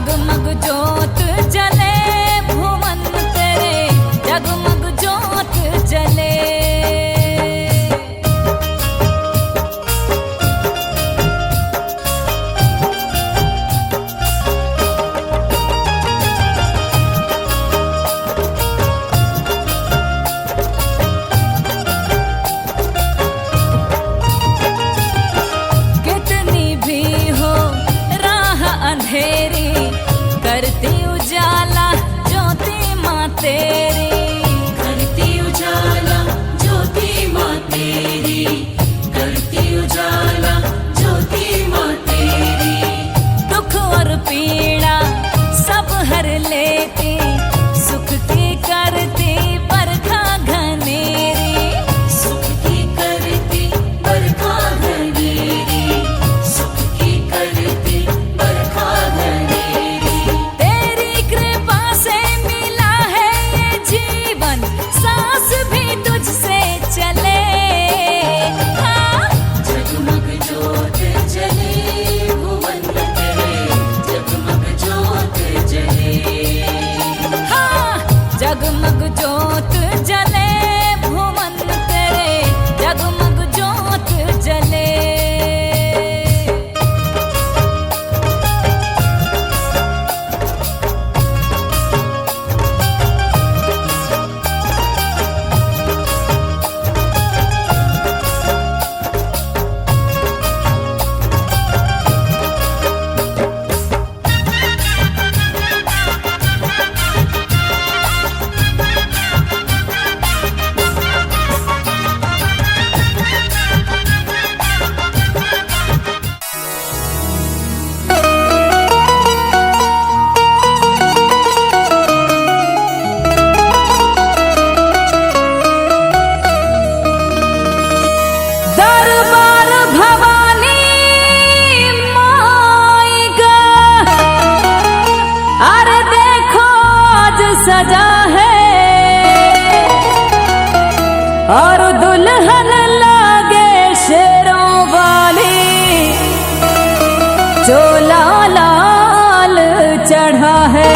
जगमग जोत जले भुवन तेरे, जगमग जोत जले। अंधेरी करती उजाला ज्योति माँ तेरी, करती उजाला ज्योति माँ तेरी, करती उजाला ज्योति माँ तेरी। दुख और पीड़ा सब हर लेती, सुख की करती बरखा घनेरी, सुख की करती बरखा घनेरी, सुख की करती बरखा घनेरी। तेरी कृपा से मिला है ये जीवन, सांस भी तुझसे चले। हाँ। जगमग जोत जले भुवन तेरे, जगमग जोत जले। हाँ। जगमग जोत जले भुवन तेरे, जगमग जोत जले। दरबार भवानी माई का, अरे देखो आज सजा है, और दुल्हन लागे शेरों वाली, चोला लाल चढ़ा है।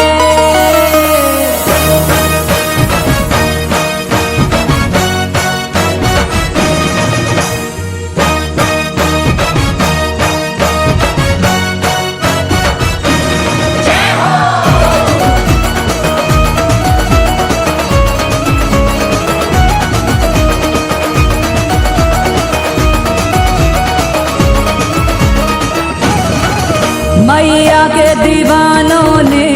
मैया के दीवानों ने,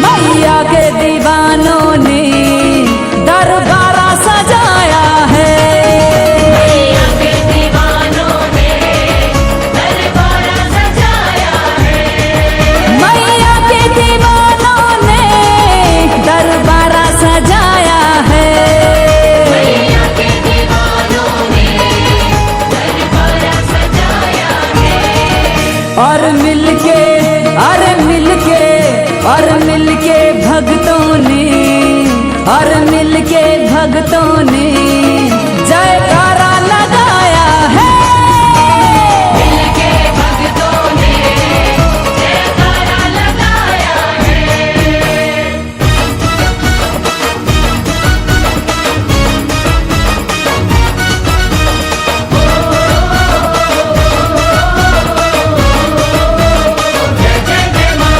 मैया के दीवानों ने दरबारा सजाया है। मैया के दीवानों ने दरबारा सजाया है। मैया के दीवानों ने दरबारा सजाया है। मैया के दीवानों ने दरबारा सजाया है। और मिलके, अरे मिलके, और मिलके भक्तों ने, और मिलके भक्तों ने जयकारा लगाया है। मिलके भक्तों ने जयकारा लगाया है। जय जय जय माँ।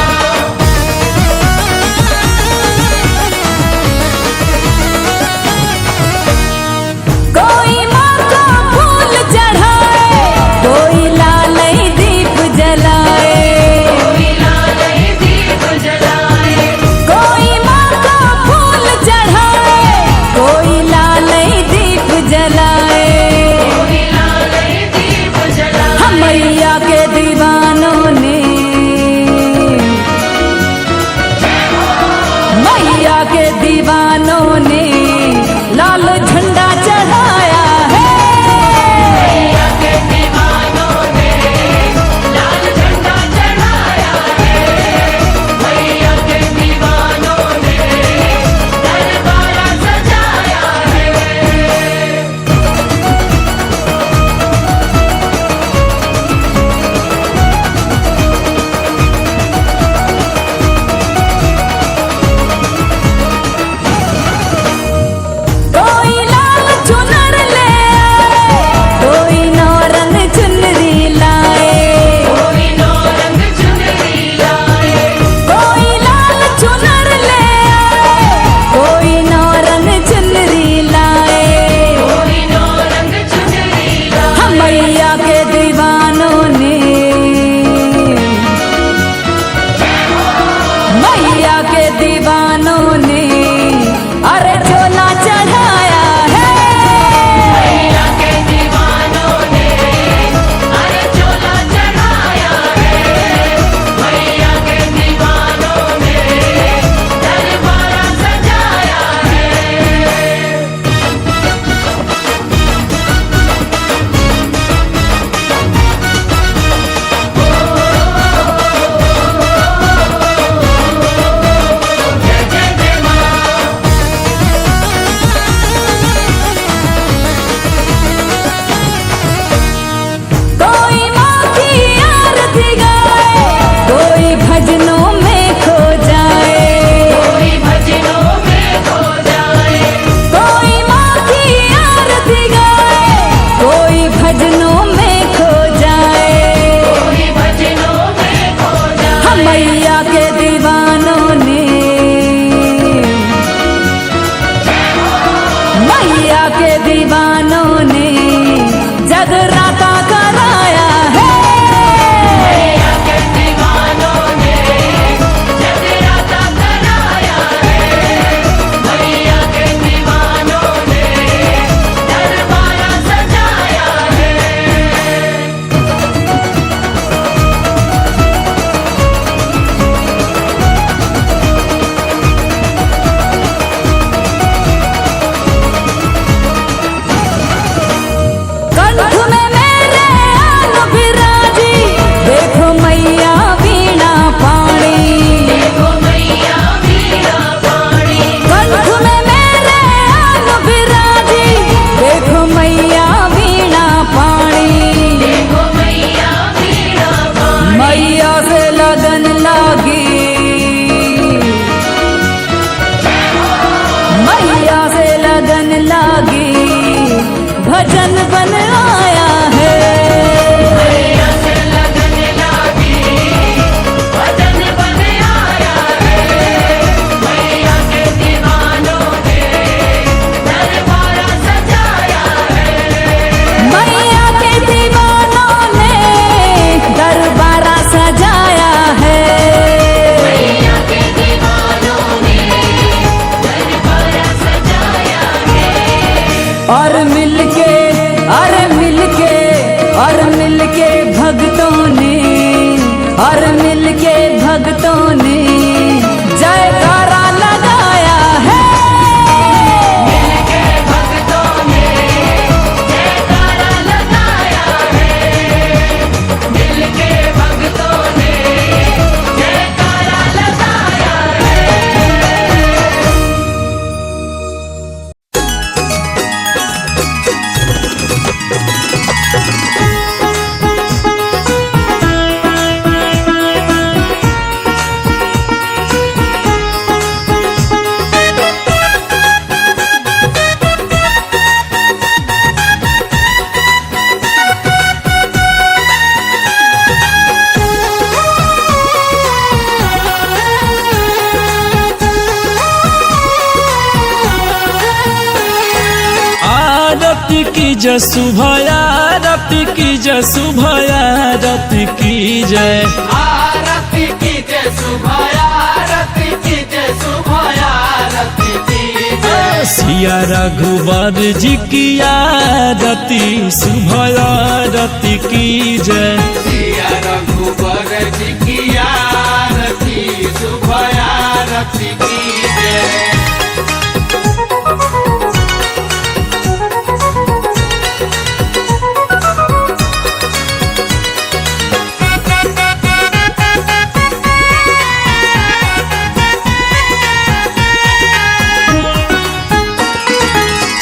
जय शुभ आरती की जय शुभ आरती की जय आरती की जय शुभ आरती की जय शुभ आरती की जय सिया रघुवर जी की आरती शुभ आरती की जय सिया रघुवर जी की आरती शुभ आरती की जय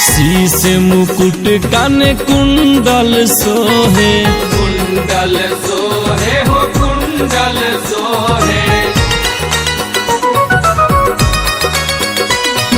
शीश मुकुट कान कुंडल सोहे कुंडल सोहे हो कुंडल सोहे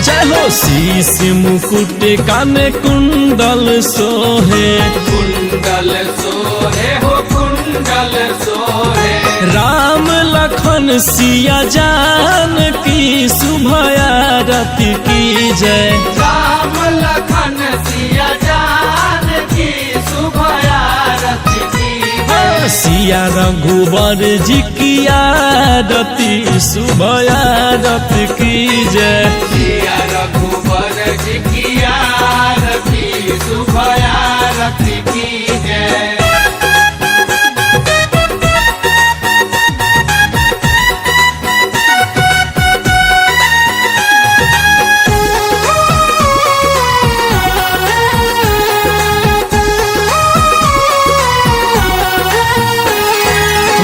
जय हो शीश मुकुट कान कुंडल सोहे कुंडल सोहे हो कुंडल सोहे राम लखन सिया जान की शुभ आरती की जय राम लखन सिया जान की शुभ आरती की जय सिया रघुवर जी की आरती शुभ आरती की जय सिया रघुवर जी की आरती शुभ आरती की जय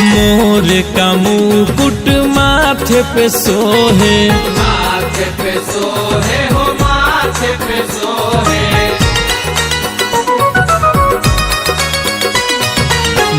मोर का मुकुट माथे पे सोहे माथे पे सोहे हो माथे पे सोहे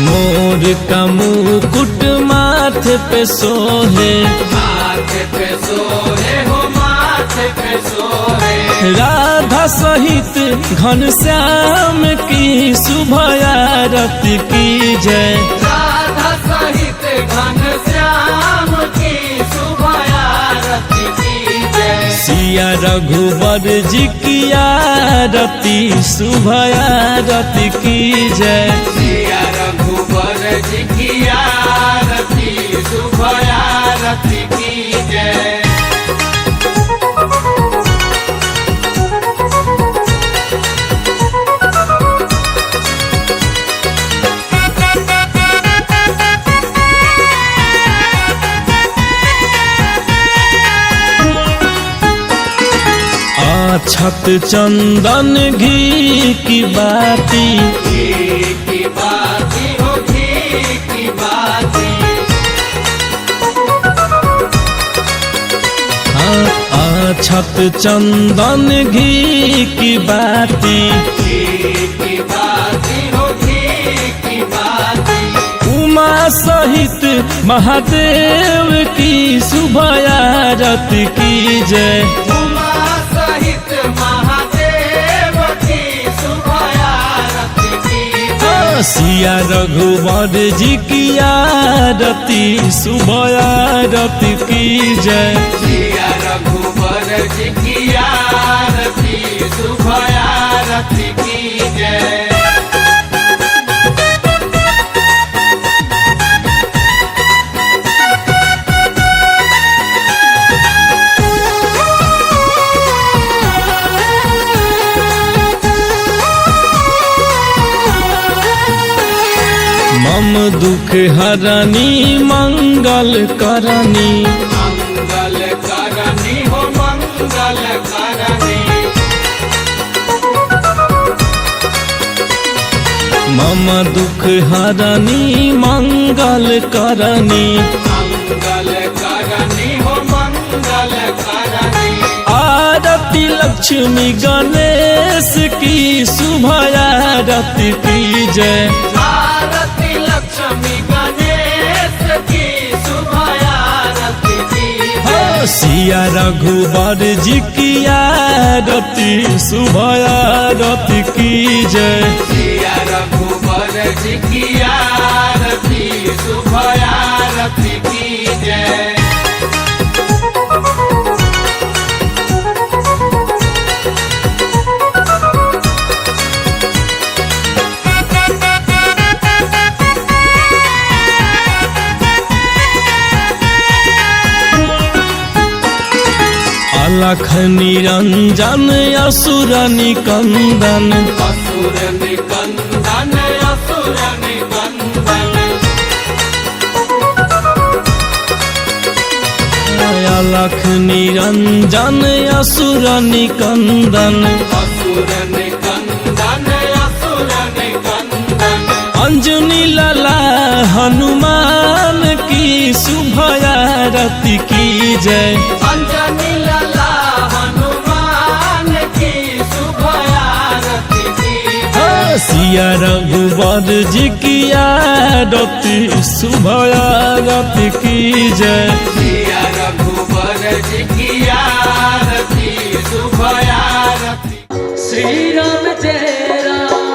मोर का मुकुट माथे पे सोहे माथे पे सोहे हो माथे पे सोहे राधा सहित घनश्याम की शुभ आरती की जय राधा सहित घनश्याम की शुभ आरती की जय सिया रघुवर जी की आरती शुभ आरती की जय सिया रघुवर जी की आरती शुभ आरती की जय छत चंदन घी की बाती घी की बाती हो घी की बाती छत चंदन घी की बाती घी की बाती हो घी की बाती उमा सहित महादेव की शुभ आरती की जय उमा सहित महादेव की शुभ आरती की जय सिया रघुवर जी की आरती शुभ आरती की जय सिया रघुवर जी की आरती शुभ आरती की जय मम दुख हरनी मंगल करनी मंगल करनी हो मंगल करनी मम दुख हरनी मंगल करनी मंगल करनी हो मंगल करनी आरती लक्ष्मी गणेश की शुभ आरती की जय आरती लक्ष्मी गणेश की शुभ आरती की जय सिया रघुवर जी की आरती शुभ आरती की जय सिया रघुवर जी की आरती शुभ आरती की जय अलख निरंजन असुर निकंदन असुर निकंदन असुर निकंदन अलख निरंजन असुर निकंदन असुर निकंदन असुर निकंदन अंजनी लाला हनुमान की शुभ आरती की जय। अंजनी लाला हनुमान की शुभ आरती की जय। सिया रघुवर जी की आरती शुभ आरती की जय। सिया रघुवर जी की आरती शुभ आरती। श्री राम जय राम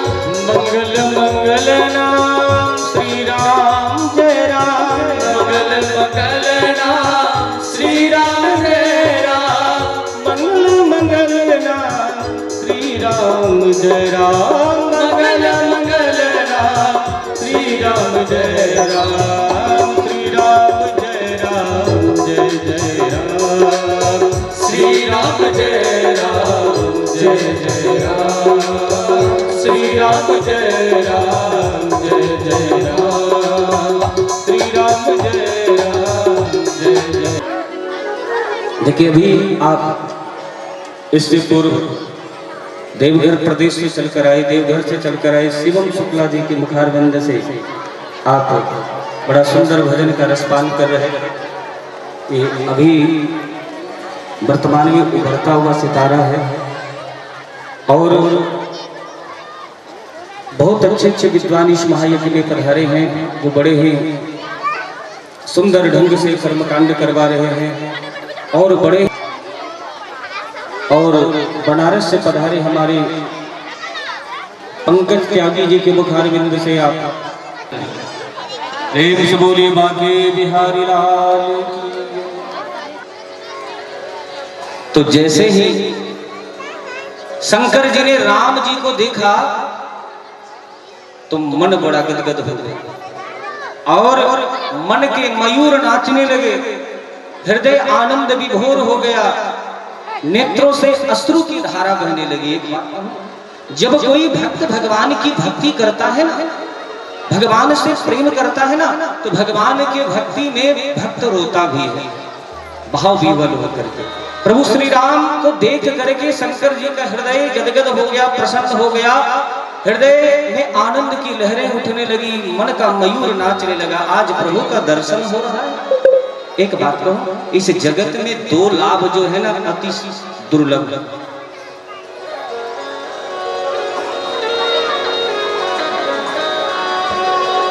मंगल मंगल नाम श्री राम जय राम मंगल मंगल नाम श्री राम जय राम मंगल मंगल नाम श्री राम जय राम मंगल मंगल नाम श्री राम जय राम श्री राम जय राम जय जय राम श्री राम जय राम जय जय राम श्री राम जय राम जय जय राम श्री राम जय राम जय जय। देखिए अभी आप इससे पूर्व देवघर प्रदेश से चलकर आए, देवघर से चलकर आए शिवम शुक्ला जी के मुखारविंद से आप बड़ा सुंदर भजन का रसपान कर रहे हैं। ये अभी वर्तमान में उभरता हुआ सितारा है और बहुत अच्छे अच्छे विद्वान इस महायज्ञ में पधारे हैं जो बड़े ही सुंदर ढंग से कर्मकांड करवा रहे हैं और बनारस से पधारे हमारे पंकज त्यागी जी के मुखारविंद से आप प्रेम से बोलिए बांके बिहारी लाल की। तो जैसे ही शंकर जी ने राम जी को देखा तो मन बड़ा गदगद हो गया और मन के मयूर नाचने लगे, हृदय आनंद विभोर हो गया, नेत्रों से अश्रु की धारा बहने लगी। जब कोई भक्त भगवान की भक्ति करता है ना, भगवान से प्रेम करता है ना, तो भगवान के भक्ति में भक्त रोता भी है, भाव विवल होकर के। प्रभु श्री राम को देख करके शंकर जी का हृदय गदगद हो गया, प्रसन्न हो गया, हृदय में आनंद की लहरें उठने लगी, मन का मयूर नाचने लगा। आज प्रभु का दर्शन हो रहा है। एक बात कहूं, इस जगत में दो लाभ जो है ना अति दुर्लभ।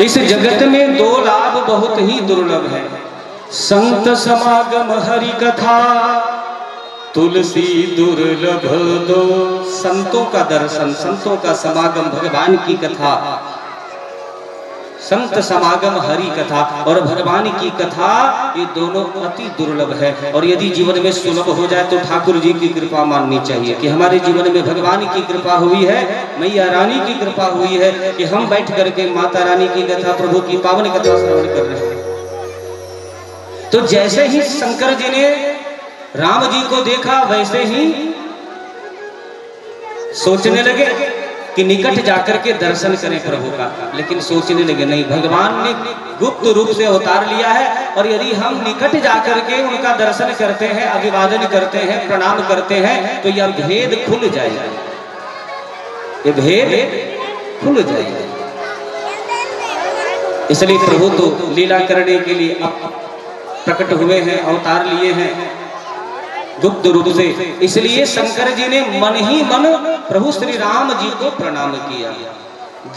इस जगत में दो लाभ बहुत ही दुर्लभ है। संत समागम हरि कथा तुलसी दुर्लभ दो। संतों का दर्शन, संतों का समागम, भगवान की कथा, संत समागम हरि कथा और भगवान की कथा, ये दोनों अति दुर्लभ है। और यदि जीवन में सुलभ हो जाए तो ठाकुर जी की कृपा माननी चाहिए कि हमारे जीवन में भगवान की कृपा हुई है, मैया रानी की कृपा हुई है कि हम बैठ करके माता रानी की कथा, प्रभु की पावन कथा श्रवण कर रहे हैं। तो जैसे ही शंकर जी ने राम जी को देखा वैसे ही सोचने लगे कि निकट जाकर के दर्शन करें प्रभु का, लेकिन सोचने लगे नहीं, भगवान ने गुप्त रूप से अवतार लिया है और यदि हम निकट जाकर के उनका दर्शन करते हैं, अभिवादन करते हैं, प्रणाम करते हैं तो यह भेद खुल जाएगा, ये भेद खुल जाएगा। इसलिए प्रभु तो लीला करने के लिए प्रकट हुए हैं, अवतार लिए हैं गुप्त रूप से। इसलिए शंकर जी ने मन ही मन प्रभु श्री राम जी को प्रणाम किया।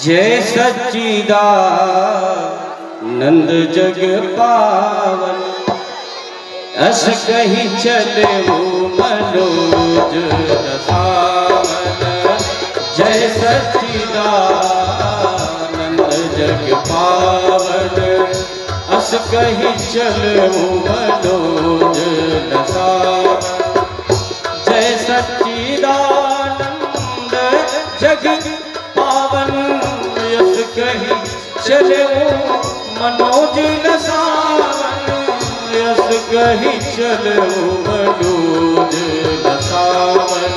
जय सच्चिदानंद जग पावन अस कही चले वो मनोज रसावन। जय सच्चिदानंद जग पावन अस कही चलो मनोज रसावन। जय सच्चिदानंद जग पावन यस कही चलो मनोज रसावन। यस कही चलो मनोज सावन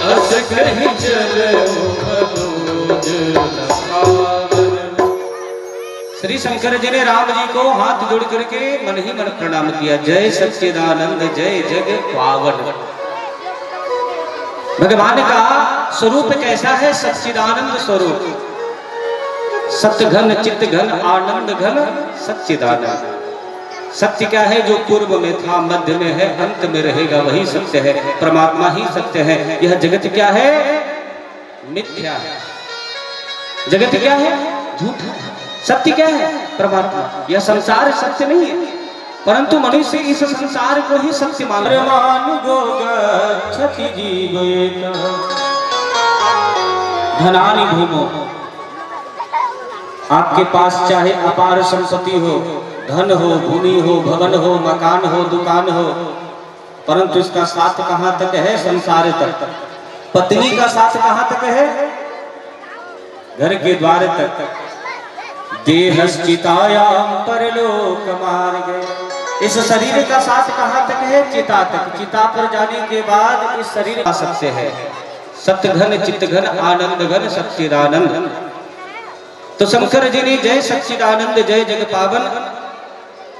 अस कहीं चलो मनोज सावन। श्री शंकर जी ने राम जी को हाथ जोड़ करके मन ही मन प्रणाम किया। जय सच्चिदानंद जय जग पावन। भगवान का स्वरूप कैसा है? सच्चिदानंद स्वरूप। सत्य घन चित्त घन आनंद घन सच्चिदानंद। सत्य क्या है? जो पूर्व में था, मध्य में है, अंत में रहेगा, वही सत्य है। परमात्मा ही सत्य है। यह जगत क्या है? मिथ्या है। जगत क्या है? झूठ है। सत्य क्या है? परमात्मा। यह संसार सत्य नहीं है, परंतु मनुष्य इस संसार को ही सत्य मान गच्छति जीवेत धनानि भूमो। आपके पास चाहे अपार संपत्ति हो, धन हो, भूमि हो, भवन हो, मकान हो, दुकान हो, परंतु इसका साथ कहां तक है? संसार तक। पत्नी का साथ कहां तक है? घर के द्वार तक। देहश्चितायां परलोक मार्गे। इस शरीर का साथ कहां तक है? चिता तक। चिता पर जाने के बाद इस शरीर का सत्य है। सत्य घन चित्त घन आनंद घन सच्चिदानंद। तो शंकर जी ने जय सच्चिदानंद जय जग पावन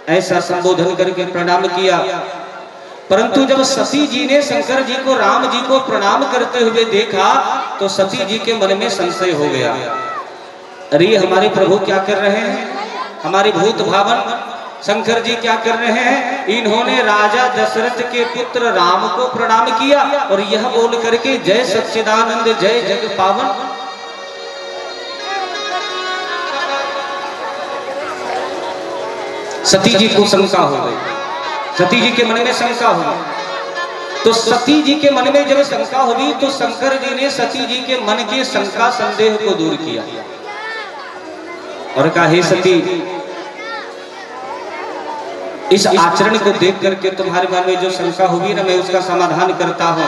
ऐसा संबोधन करके प्रणाम किया। परंतु जब सती जी ने शंकर जी को राम जी को प्रणाम करते हुए देखा तो सती जी के मन में संशय हो गया। अरे हमारे प्रभु क्या कर रहे हैं? हमारे भूत भावन शंकर जी क्या कर रहे हैं? इन्होंने राजा दशरथ के पुत्र राम को प्रणाम किया और यह बोल करके जय सच्चिदानंद जय जग पावन। सती जी को शंका हो गई। सती जी के मन में शंका हो गई। तो सती जी के मन में जब शंका हुई तो शंकर जी ने सती जी के मन के शंका संदेह को दूर किया और कहा, हे सती, इस आचरण को देख करके तुम्हारे मन में जो शंका हुई ना, मैं उसका समाधान करता हूं।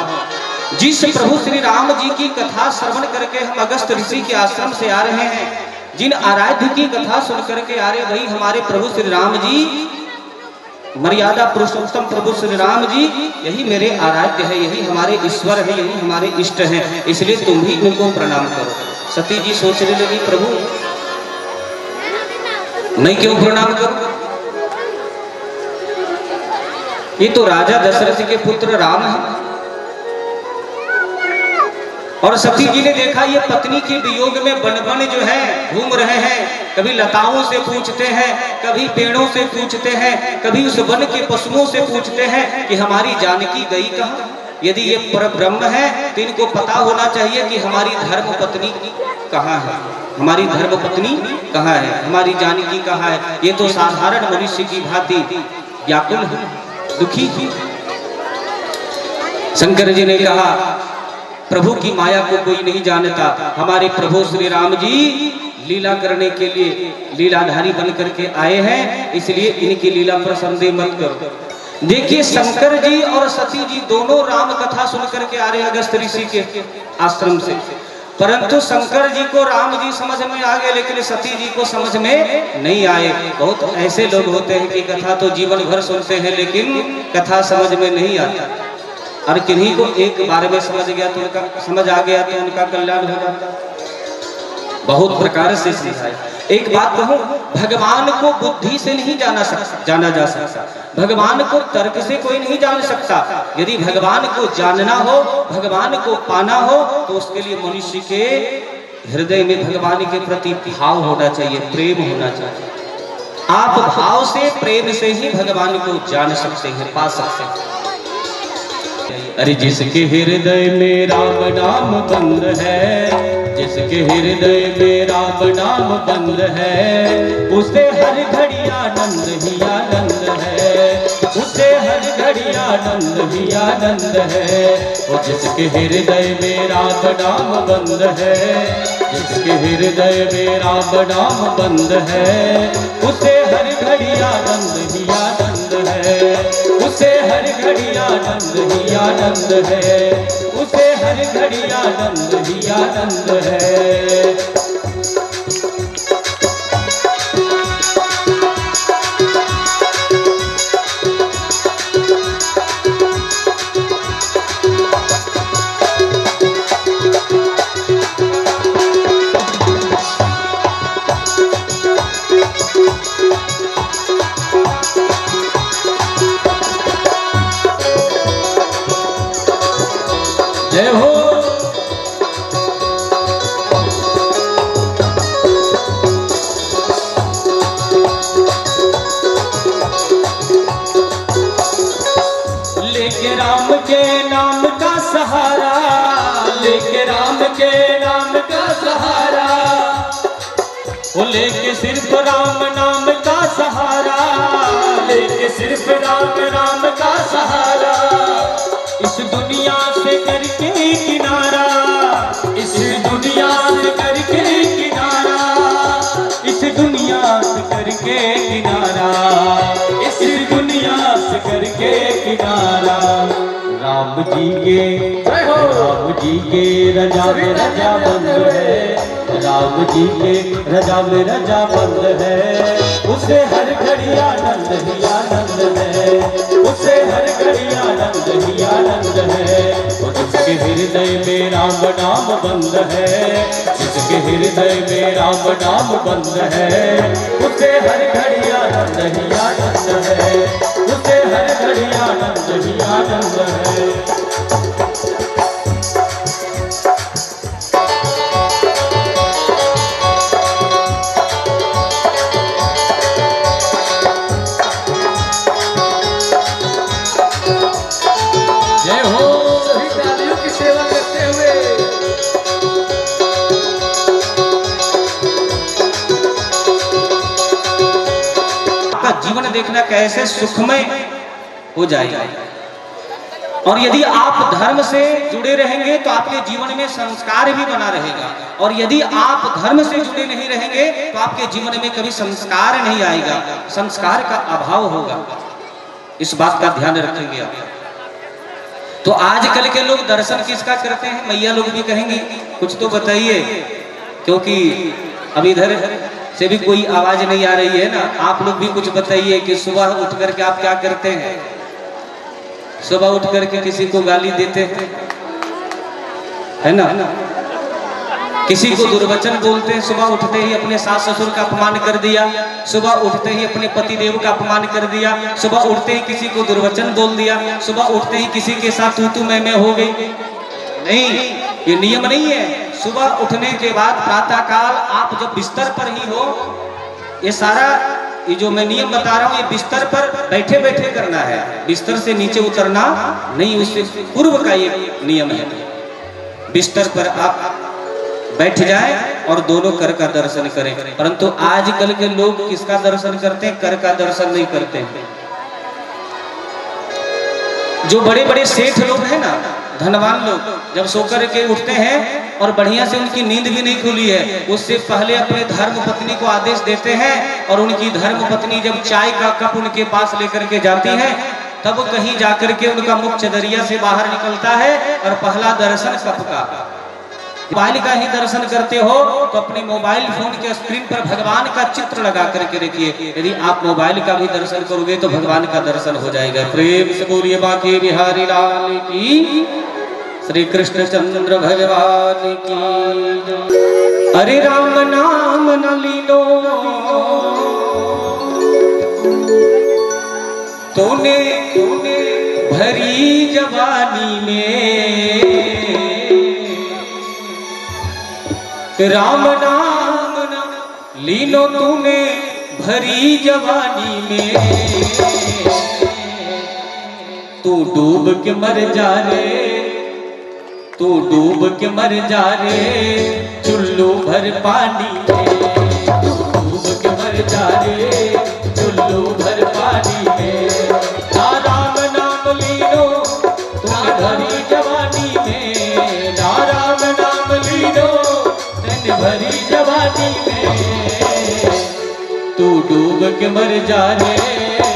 जिस प्रभु श्री राम जी की कथा श्रवण करके हम अगस्त ऋषि के आश्रम से आ रहे हैं, जिन आराध्य की कथा सुन करके आ रहे, वही हमारे प्रभु श्री राम जी, मर्यादा पुरुषोत्तम प्रभु श्री राम जी, यही मेरे आराध्य है, यही हमारे ईश्वर है, यही हमारे इष्ट है, इसलिए तुम भी उनको प्रणाम करो। सती जी सोचने लगी, प्रभु मैं क्यों प्रणाम करूं? ये तो राजा दशरथ के पुत्र राम है। और सती जी ने देखा ये पत्नी के वियोग में बन बन जो है घूम रहे हैं। कभी लताओं से पूछते हैं, कभी पेड़ों से पूछते हैं, कभी उस वन के पशुओं से पूछते हैं कि हमारी जानकी गई कहाँ। यदि ये परब्रह्म है तो इनको पता होना चाहिए कि हमारी धर्म पत्नी कहाँ है, हमारी धर्म पत्नी कहाँ है, हमारी जानकी कहाँ है। ये तो साधारण मनुष्य की भांति व्याकुल है, दुखी है। शंकर जी ने कहा, प्रभु की माया को कोई नहीं जानता। हमारे प्रभु श्री राम जी लीला करने के लिए लीलाधारी बन करके आए हैं, इसलिए इनकी लीला पर संदेह मत करो। देखिए, शंकर जी और सती जी दोनों राम कथा सुन करके आ रहे हैं अगस्त ऋषि के आश्रम से, परंतु शंकर जी को राम जी समझ में आ गए, लेकिन सती जी को समझ में नहीं आए। बहुत ऐसे लोग होते हैं कि कथा तो जीवन भर सुनते हैं लेकिन कथा समझ में नहीं आता, और किन्हीं को एक बार में समझ आ गया तो उनका कल्याण हो जाता। बहुत प्रकार से समझाए। एक बात कहूं, भगवान को बुद्धि से नहीं जाना जा सकता, भगवान को तर्क से कोई नहीं जान सकता। यदि भगवान को जानना हो, भगवान को पाना हो, तो उसके लिए मनुष्य के हृदय में भगवान के प्रति भाव होना चाहिए, प्रेम होना चाहिए। आप भाव से, प्रेम से ही भगवान को जान सकते हैं, पा सकते हैं। अरे जिसके हृदय में राम नाम बंद है, जिसके हृदय में राम नाम बंद है, उसे हर घड़ी आनंद ही आनंद है, उसे हर घड़ी आनंद ही आनंद है। और जिसके हृदय में राम नाम बंद है, जिसके हृदय में राम नाम बंद है, उसे हर घड़ी आनंद ही आनंद है, उसे हर घड़ी आनंद ही आनंद है, उसे हर घड़ी आनंद ही आनंद है। लेके सिर्फ राम नाम का सहारा, लेके सिर्फ राम नाम का सहारा, इस दुनिया से करके किनारा, इस दुनिया से करके किनारा, इस दुनिया से करके किनारा, इस दुनिया से करके किनारा। राम जी के रजा में रजा बंद है, राम जी के रजा में रजा बंद है, उसे हर घड़ी आनंद ही आनंद है, उसे हर घड़ी आनंद ही आनंद है। और जिसके हृदय में राम नाम बंद है, जिसके हृदय में राम नाम बंद है, उसे हर घड़ी आनंद ही आनंद है, उसे हर घड़ी आनंद ही आनंद है। जीवन देखना कैसे सुखमय हो जाएगा। और यदि आप धर्म से जुड़े रहेंगे तो आपके जीवन में संस्कार भी बना रहेगा, और यदि आप धर्म से जुड़े नहीं रहेंगे तो आपके जीवन में कभी संस्कार नहीं आएगा, संस्कार का अभाव होगा। इस बात का ध्यान रखेंगे आप। तो आजकल के लोग दर्शन किसका करते हैं? मैया लोग भी कहेंगी कुछ तो बताइए, क्योंकि अब इधर से भी कोई आवाज नहीं आ रही है ना। आप लोग भी कुछ बताइए कि सुबह उठ करके आप क्या करते हैं? सुबह उठ करके किसी को गाली देते हैं, है ना? किसी को दुर्वचन बोलते हैं, सुबह उठते ही अपने सास ससुर का अपमान कर दिया, सुबह उठते ही अपने पति देव का अपमान कर दिया, सुबह उठते ही किसी को दुर्वचन बोल दिया, सुबह उठते ही किसी के साथ तू मैं हो गई। नहीं, ये नियम नहीं है। सुबह उठने के बाद प्रातः काल आप जब बिस्तर पर ही हो, ये सारा ये जो मैं नियम बता रहा हूँ, ये बिस्तर पर बैठे बैठे करना है, बिस्तर से नीचे उतरना नहीं, उससे पूर्व का ये नियम है। बिस्तर पर आप बैठ जाए और दोनों कर का दर्शन करें। परंतु आजकल के लोग किसका दर्शन करते हैं? कर का दर्शन नहीं करते हैं। जो बड़े बड़े सेठ लोग हैं ना, धनवान लोग, जब सोकर के उठते हैं और बढ़िया से उनकी नींद भी नहीं खुली है, उससे पहले अपने धर्म पत्नी को आदेश देते हैं, और उनकी धर्म पत्नी जब चाय का कप उनके पास लेकर के जाती है, तब कहीं जाकर के उनका मुख चदरिया से बाहर निकलता है और पहला दर्शन कप का। मोबाइल का ही दर्शन करते हो तो अपने मोबाइल फोन के स्क्रीन पर भगवान का चित्र लगा करके रखिए। यदि आप मोबाइल का भी दर्शन करोगे तो भगवान का दर्शन हो जाएगा। प्रेम से बोलिए बांके बिहारी लाल की, श्री कृष्ण चंद्र भगवान की। अरे राम नाम न लीनो तूने भरी जवानी में, राम नाम न लीनो तूने भरी जवानी में, तू डूब के मर जा रे, तू डूब के मर जा रे चुल्लू भर पानी में, तू डूब के मर जा रे चुल्लू भर पानी में। ना राम नाम लीनो तूने भरी जवानी में, ना राम नाम लीनो तूने भरी जवानी में, तू डूब के मर जा रे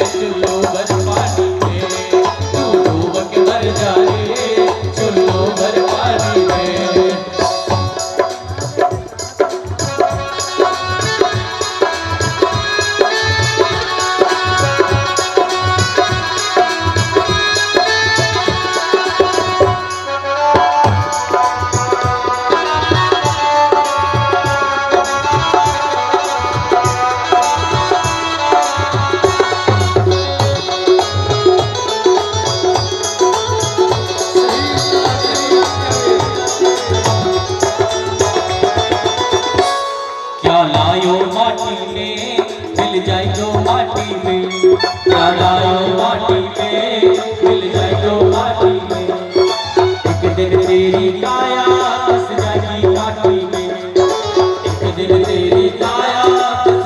चुल्लू भर पानी में, तू डूब के मर जा रे चुल्लू भर पानी में। क्या लायो माटी में मिल जाएगा माटी में, एक दिन तेरी काया फंस जाएगी माटी में, एक दिन तेरी काया फंस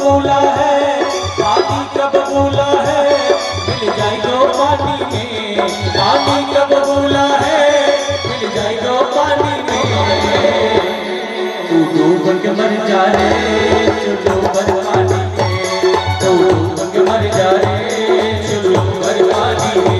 बबूला है, पानी का बबूला है, मिल जाएगा पानी में। पानी का बबूला है, मिल जाएगा पानी में। तू डूब के मर जा रे, चुलो भर पानी में। तू डूब के मर जा रे, चुलो भर पानी में।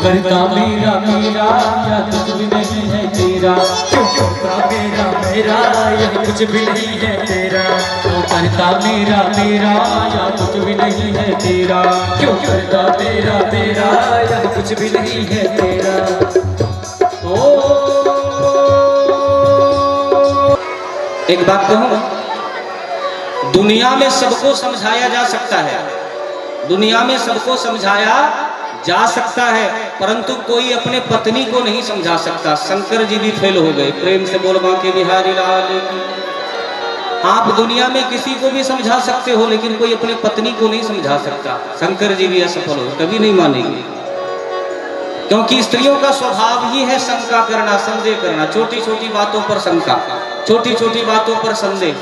करता मेरा मेरा या कुछ भी नहीं है तेरा। क्यों करता मेरा मेरा या कुछ भी नहीं है तेरा। क्यों करता मेरा मेरा या कुछ भी नहीं है तेरा। क्यों करता मेरा मेरा या कुछ भी नहीं है तेरा। ओ एक बात कहूं, दुनिया में सबको समझाया जा सकता है, दुनिया में सबको समझाया जा सकता है, परंतु कोई अपने पत्नी को नहीं समझा सकता। शंकर जी भी फेल हो गए। प्रेम से बोल बांके बिहारी लाल की। आप दुनिया में किसी को भी समझा सकते हो, लेकिन कोई अपने पत्नी को नहीं समझा सकता। शंकर जी भी असफल हो, कभी नहीं मानेंगे, क्योंकि स्त्रियों का स्वभाव ही है शंका करना, संदेह करना। छोटी छोटी बातों पर शंका, छोटी छोटी बातों पर संदेह।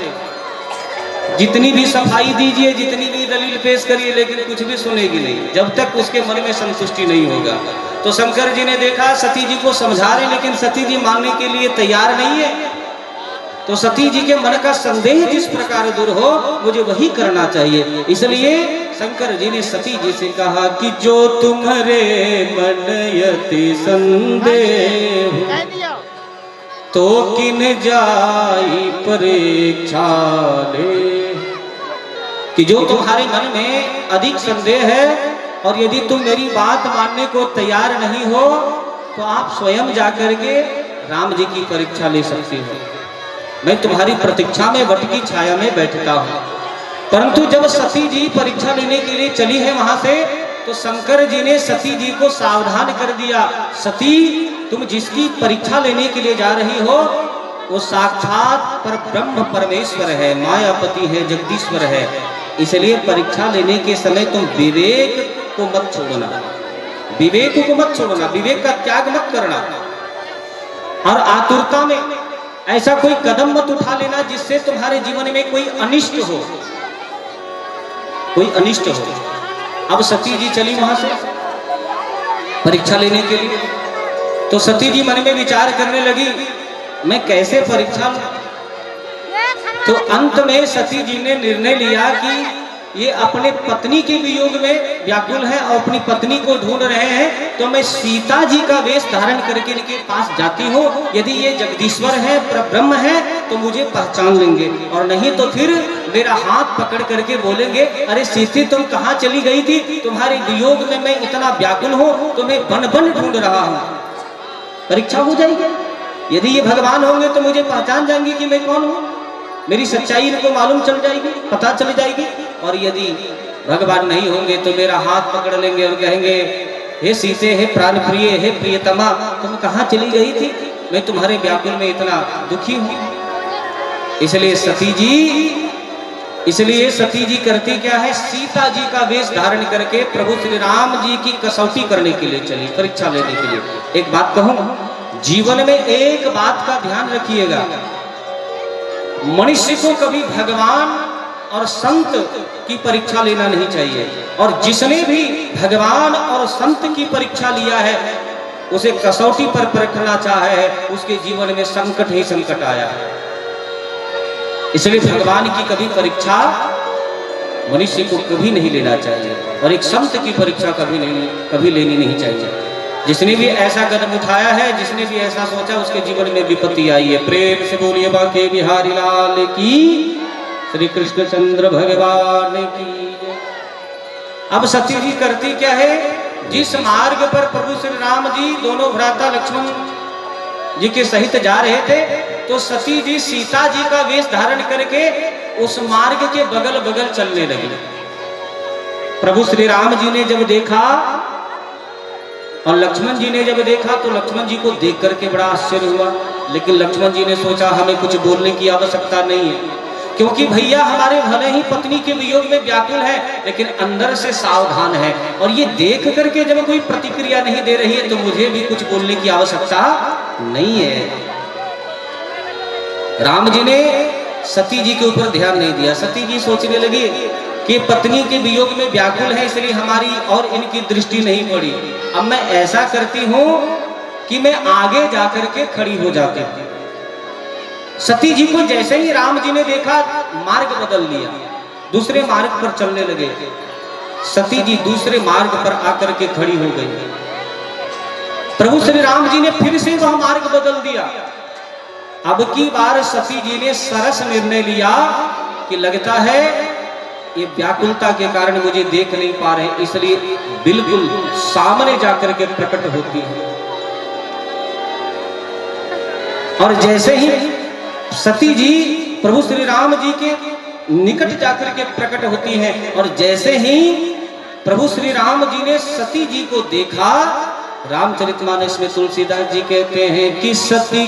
जितनी भी सफाई दीजिए, जितनी भी दलील पेश करिए, लेकिन कुछ भी सुनेगी नहीं जब तक उसके मन में संतुष्टि नहीं होगा। तो शंकर जी ने देखा सती जी को समझा रहे, लेकिन सती जी मानने के लिए तैयार नहीं है। तो सती जी के मन का संदेह जिस प्रकार दूर हो, मुझे वही करना चाहिए। इसलिए शंकर जी ने सती जी से कहा कि जो तुम्हारे मन यति संदेह तो किन जाई परीक्षा ले। कि जो तुम्हारे मन में अधिक संदेह है और यदि तुम मेरी बात मानने को तैयार नहीं हो, तो आप स्वयं जाकर के राम जी की परीक्षा ले सकते हो। मैं तुम्हारी प्रतीक्षा में वट की छाया में बैठता हूँ। परंतु जब सती जी परीक्षा लेने के लिए चली है वहां से, तो शंकर जी ने सती जी को सावधान कर दिया, सती तुम जिसकी परीक्षा लेने के लिए जा रही हो वो साक्षात पर ब्रह्म परमेश्वर है, मायापति है, जगदीश्वर है। इसलिए परीक्षा लेने के समय तुम विवेक को मत छोड़ना, विवेक को मत छोड़ना, विवेक का त्याग मत करना। और आतुरता में ऐसा कोई कदम मत उठा लेना जिससे तुम्हारे जीवन में कोई अनिष्ट हो, कोई अनिष्ट हो। अब सती जी चली वहां से परीक्षा लेने के लिए, तो सती जी मन में विचार करने लगी मैं कैसे परीक्षा लूं। तो अंत में सती जी ने निर्णय लिया कि ये अपने पत्नी के वियोग में व्याकुल है और अपनी पत्नी को ढूंढ रहे हैं, तो मैं सीता जी का वेश धारण करके इनके पास जाती हूँ। यदि ये जगदीश्वर है, ब्रह्म है, तो मुझे पहचान लेंगे, और नहीं तो फिर मेरा हाथ पकड़ करके बोलेंगे अरे सीते तुम कहाँ चली गई थी, तुम्हारे वियोग में मैं इतना व्याकुल हूँ, तो मैं बन बन ढूंढ रहा हूँ। परीक्षा हो जाएगी। यदि ये भगवान होंगे तो मुझे पहचान जाएंगे कि मैं कौन हूँ, मेरी सच्चाई इनको मालूम चल जाएगी, पता चल जाएगी। और यदि भगवान नहीं होंगे तो मेरा हाथ पकड़ लेंगे और कहेंगे हे सीते, हे प्राण प्रिय, हे प्रियतमा, तुम कहाँ चली गई थी, मैं तुम्हारे व्याकुल में इतना दुखी हूँ। इसलिए सती जी करती क्या है, सीता जी का वेश धारण करके प्रभु श्री राम जी की कसौटी करने के लिए चली, परीक्षा लेने के लिए। एक बात कहूं, जीवन में एक बात का ध्यान रखिएगा, मनुष्य को कभी भगवान और संत की परीक्षा लेना नहीं चाहिए। और जिसने भी भगवान और संत की परीक्षा लिया है, उसे कसौटी पर परखना चाहा है, उसके जीवन में संकट ही संकट आया है। इसलिए भगवान की कभी परीक्षा मनुष्य को कभी नहीं लेना चाहिए, और एक संत की परीक्षा कभी लेनी नहीं चाहिए। जिसने भी ऐसा कदम उठाया है, जिसने भी ऐसा सोचा, उसके जीवन में विपत्ति आई है। प्रेम से बोलिए बांके बिहारी लाल की। श्री कृष्णचंद्र भगवान की जय। अब सती जी करती क्या है, जिस मार्ग पर प्रभु श्री राम जी दोनों भ्राता लक्ष्मण जी के सहित जा रहे थे, तो सती जी सीता जी का वेश धारण करके उस मार्ग के बगल बगल चलने लगी। प्रभु श्री राम जी ने जब देखा और लक्ष्मण जी ने जब देखा, तो लक्ष्मण जी को देख करके बड़ा आश्चर्य हुआ। लेकिन लक्ष्मण जी ने सोचा हमें कुछ बोलने की आवश्यकता नहीं है, क्योंकि भैया हमारे भले ही पत्नी के वियोग में व्याकुल है, लेकिन अंदर से सावधान है, और ये देख करके जब कोई प्रतिक्रिया नहीं दे रही है, तो मुझे भी कुछ बोलने की आवश्यकता नहीं है। राम जी ने सती जी के ऊपर ध्यान नहीं दिया। सती जी सोचने लगी कि पत्नी के वियोग में व्याकुल है, इसलिए हमारी और इनकी दृष्टि नहीं पड़ी। अब मैं ऐसा करती हूं कि मैं आगे जाकर के खड़ी हो जाती हूं। सती जी को जैसे ही राम जी ने देखा, मार्ग बदल लिया, दूसरे मार्ग पर चलने लगे। सती जी दूसरे मार्ग पर आकर के खड़ी हो गई। प्रभु श्री राम जी ने फिर से वह मार्ग बदल दिया। अब की बार सती जी ने सरस निर्णय लिया कि लगता है ये व्याकुलता के कारण मुझे देख नहीं पा रहे, इसलिए बिल्कुल सामने जाकर के प्रकट होती है। और जैसे ही सती जी प्रभु श्री राम जी के निकट जाकर के प्रकट होती हैं, और जैसे ही प्रभु श्री राम जी ने सती जी को देखा, रामचरितमानस में तुलसीदास जी कहते हैं कि सती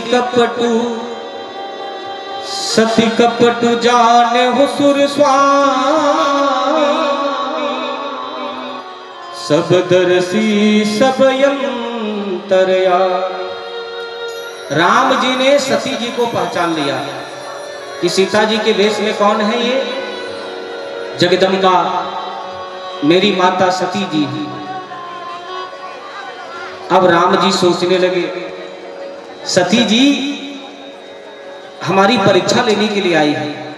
कपटु जाने हो सुर स्वामी, सब दर्शी सब यंतरया। राम जी ने सती जी को पहचान लिया कि सीता जी के वेश में कौन है ये, जगदम्बा मेरी माता सती जी। अब राम जी सोचने लगे, सती जी हमारी परीक्षा लेने के लिए आई है,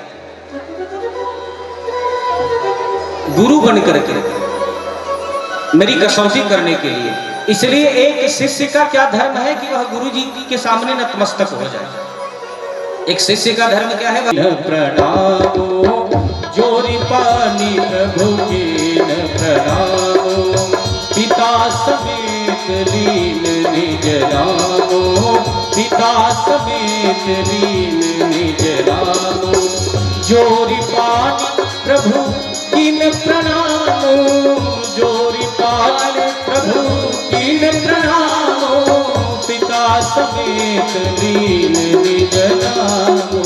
गुरु बन करके मेरी कसौटी करने के लिए। इसलिए एक शिष्य का क्या धर्म है कि वह गुरु जी के सामने नतमस्तक हो जाए। एक शिष्य का धर्म क्या है, प्रणामो जोरी पानी प्रभु की न प्रणामो, पिता समेत लीन निज रामो, पिता समेत लीन निज रामो, जोरी पानी प्रभु की न प्रणामो, जोरी पानी प्रभु की न प्रणामो, पिता समेत लीन निज रामो,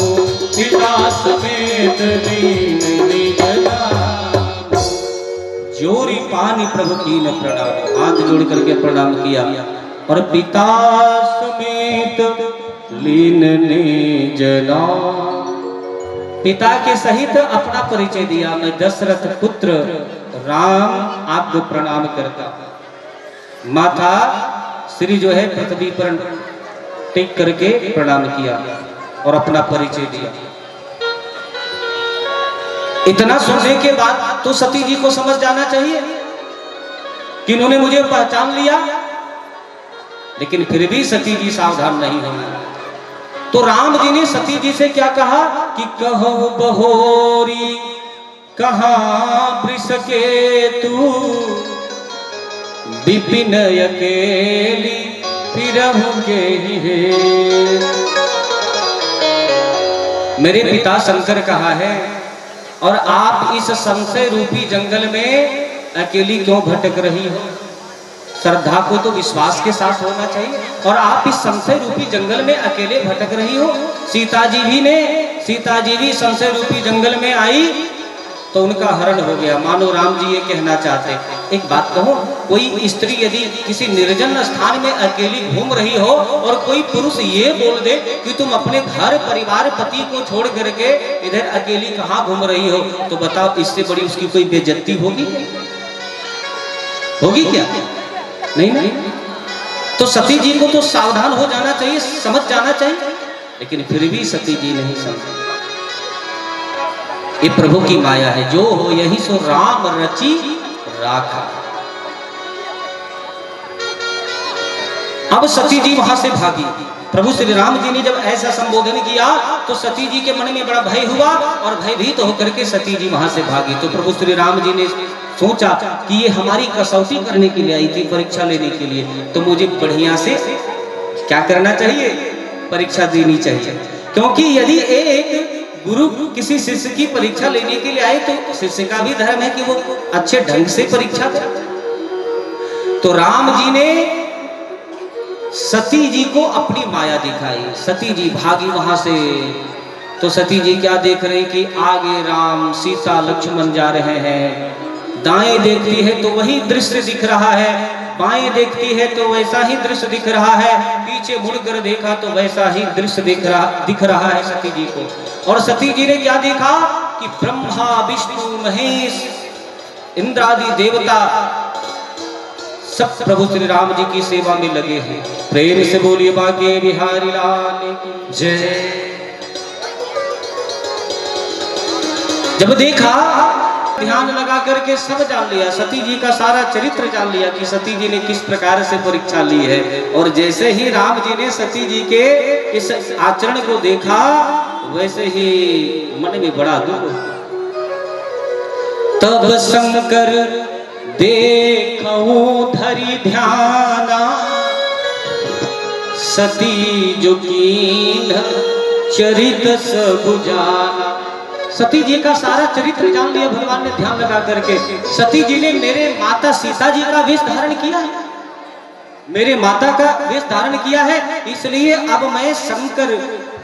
पिता समेत लीन निज रामो। जोरी पानी प्रभु की न प्रणाम, हाथ जोड़ करके प्रणाम किया, और पिता समेत लीन निज राम, पिता के सहित अपना परिचय दिया। मैं दशरथ पुत्र राम आपको प्रणाम करता। माथा श्री जो है पृथ्वी पर टेक करके प्रणाम किया और अपना परिचय दिया। इतना सुनने के बाद तो सती जी को समझ जाना चाहिए कि इन्होंने मुझे पहचान लिया, लेकिन फिर भी सती जी सावधान नहीं हुई। तो राम जी ने सती जी से क्या कहा कि कहो बहोरी कहाँ वृष के तू, विपिन अकेली फिरहु के हे। मेरे पिता शंकर कहा है, और आप इस संशय रूपी जंगल में अकेली क्यों भटक रही हो? श्रद्धा को तो विश्वास के साथ होना चाहिए, और आप इस संशय रूपी जंगल में अकेले भटक रही हो। सीता जी भी संशय रूपी जंगल में आई तो उनका हरण हो गया। मानो राम जी ये कहना चाहते, एक बात कहूं, कोई स्त्री यदि किसी निर्जन स्थान में अकेली घूम रही हो और कोई पुरुष ये बोल दे कि तुम अपने घर परिवार पति को छोड़ करके इधर अकेली कहाँ घूम रही हो, तो बताओ इससे बड़ी उसकी कोई बेइज्जती होगी क्या? नहीं। तो सती जी को तो सावधान हो जाना चाहिए, समझ जाना चाहिए, लेकिन फिर भी सती जी नहीं समझी। ये प्रभु की माया है, जो हो यही सो राम रची राखा। अब सती जी वहां से भागी, प्रभु श्री राम जी ने जब ऐसा संबोधन किया तो सती जी के मन में बड़ा भय हुआ और भयभीत होकर के सती जी वहां से भागी। तो प्रभु श्री राम जी ने सोचा कि ये हमारी कसौटी करने के लिए आई थी, परीक्षा लेने के लिए, तो मुझे बढ़िया से क्या करना चाहिए, परीक्षा देनी चाहिए। क्योंकि यदि एक गुरु किसी शिष्य की परीक्षा लेने के लिए आए तो शिष्य का भी धर्म है कि वो अच्छे ढंग से परीक्षा दे। तो राम जी ने सती जी को अपनी माया दिखाई, सती जी भागी वहां से। तो सती जी क्या देख रहे कि आगे राम सीता लक्ष्मण जा रहे हैं, दाएं देखती है तो वही दृश्य दिख रहा है, बाएं देखती है तो वैसा ही दृश्य दिख रहा है, पीछे मुड़कर देखा तो वैसा ही दृश्य दिख रहा है सती जी को। और सती जी ने क्या देखा कि ब्रह्मा विष्णु महेश इंद्र आदि देवता सब प्रभु श्री राम जी की सेवा में लगे हैं। प्रेम से बोलिए बाके बिहारी लाल की जय। जब देखा, ध्यान लगा करके सब जान लिया, सती जी का सारा चरित्र जान लिया कि सती जी ने किस प्रकार से परीक्षा ली है। और जैसे ही राम जी ने सती जी के इस आचरण को देखा वैसे ही मन में बड़ा दुख। तब शंकर देखऊं धरि ध्याना, सती जो कीन चरित सब जाना। सती जी का सारा चरित्र जान लिया भगवान ने ध्यान लगा करके। सती जी ने मेरे माता सीता जी का वेश धारण किया है, मेरे माता का वेश धारण किया है, इसलिए अब मैं शंकर,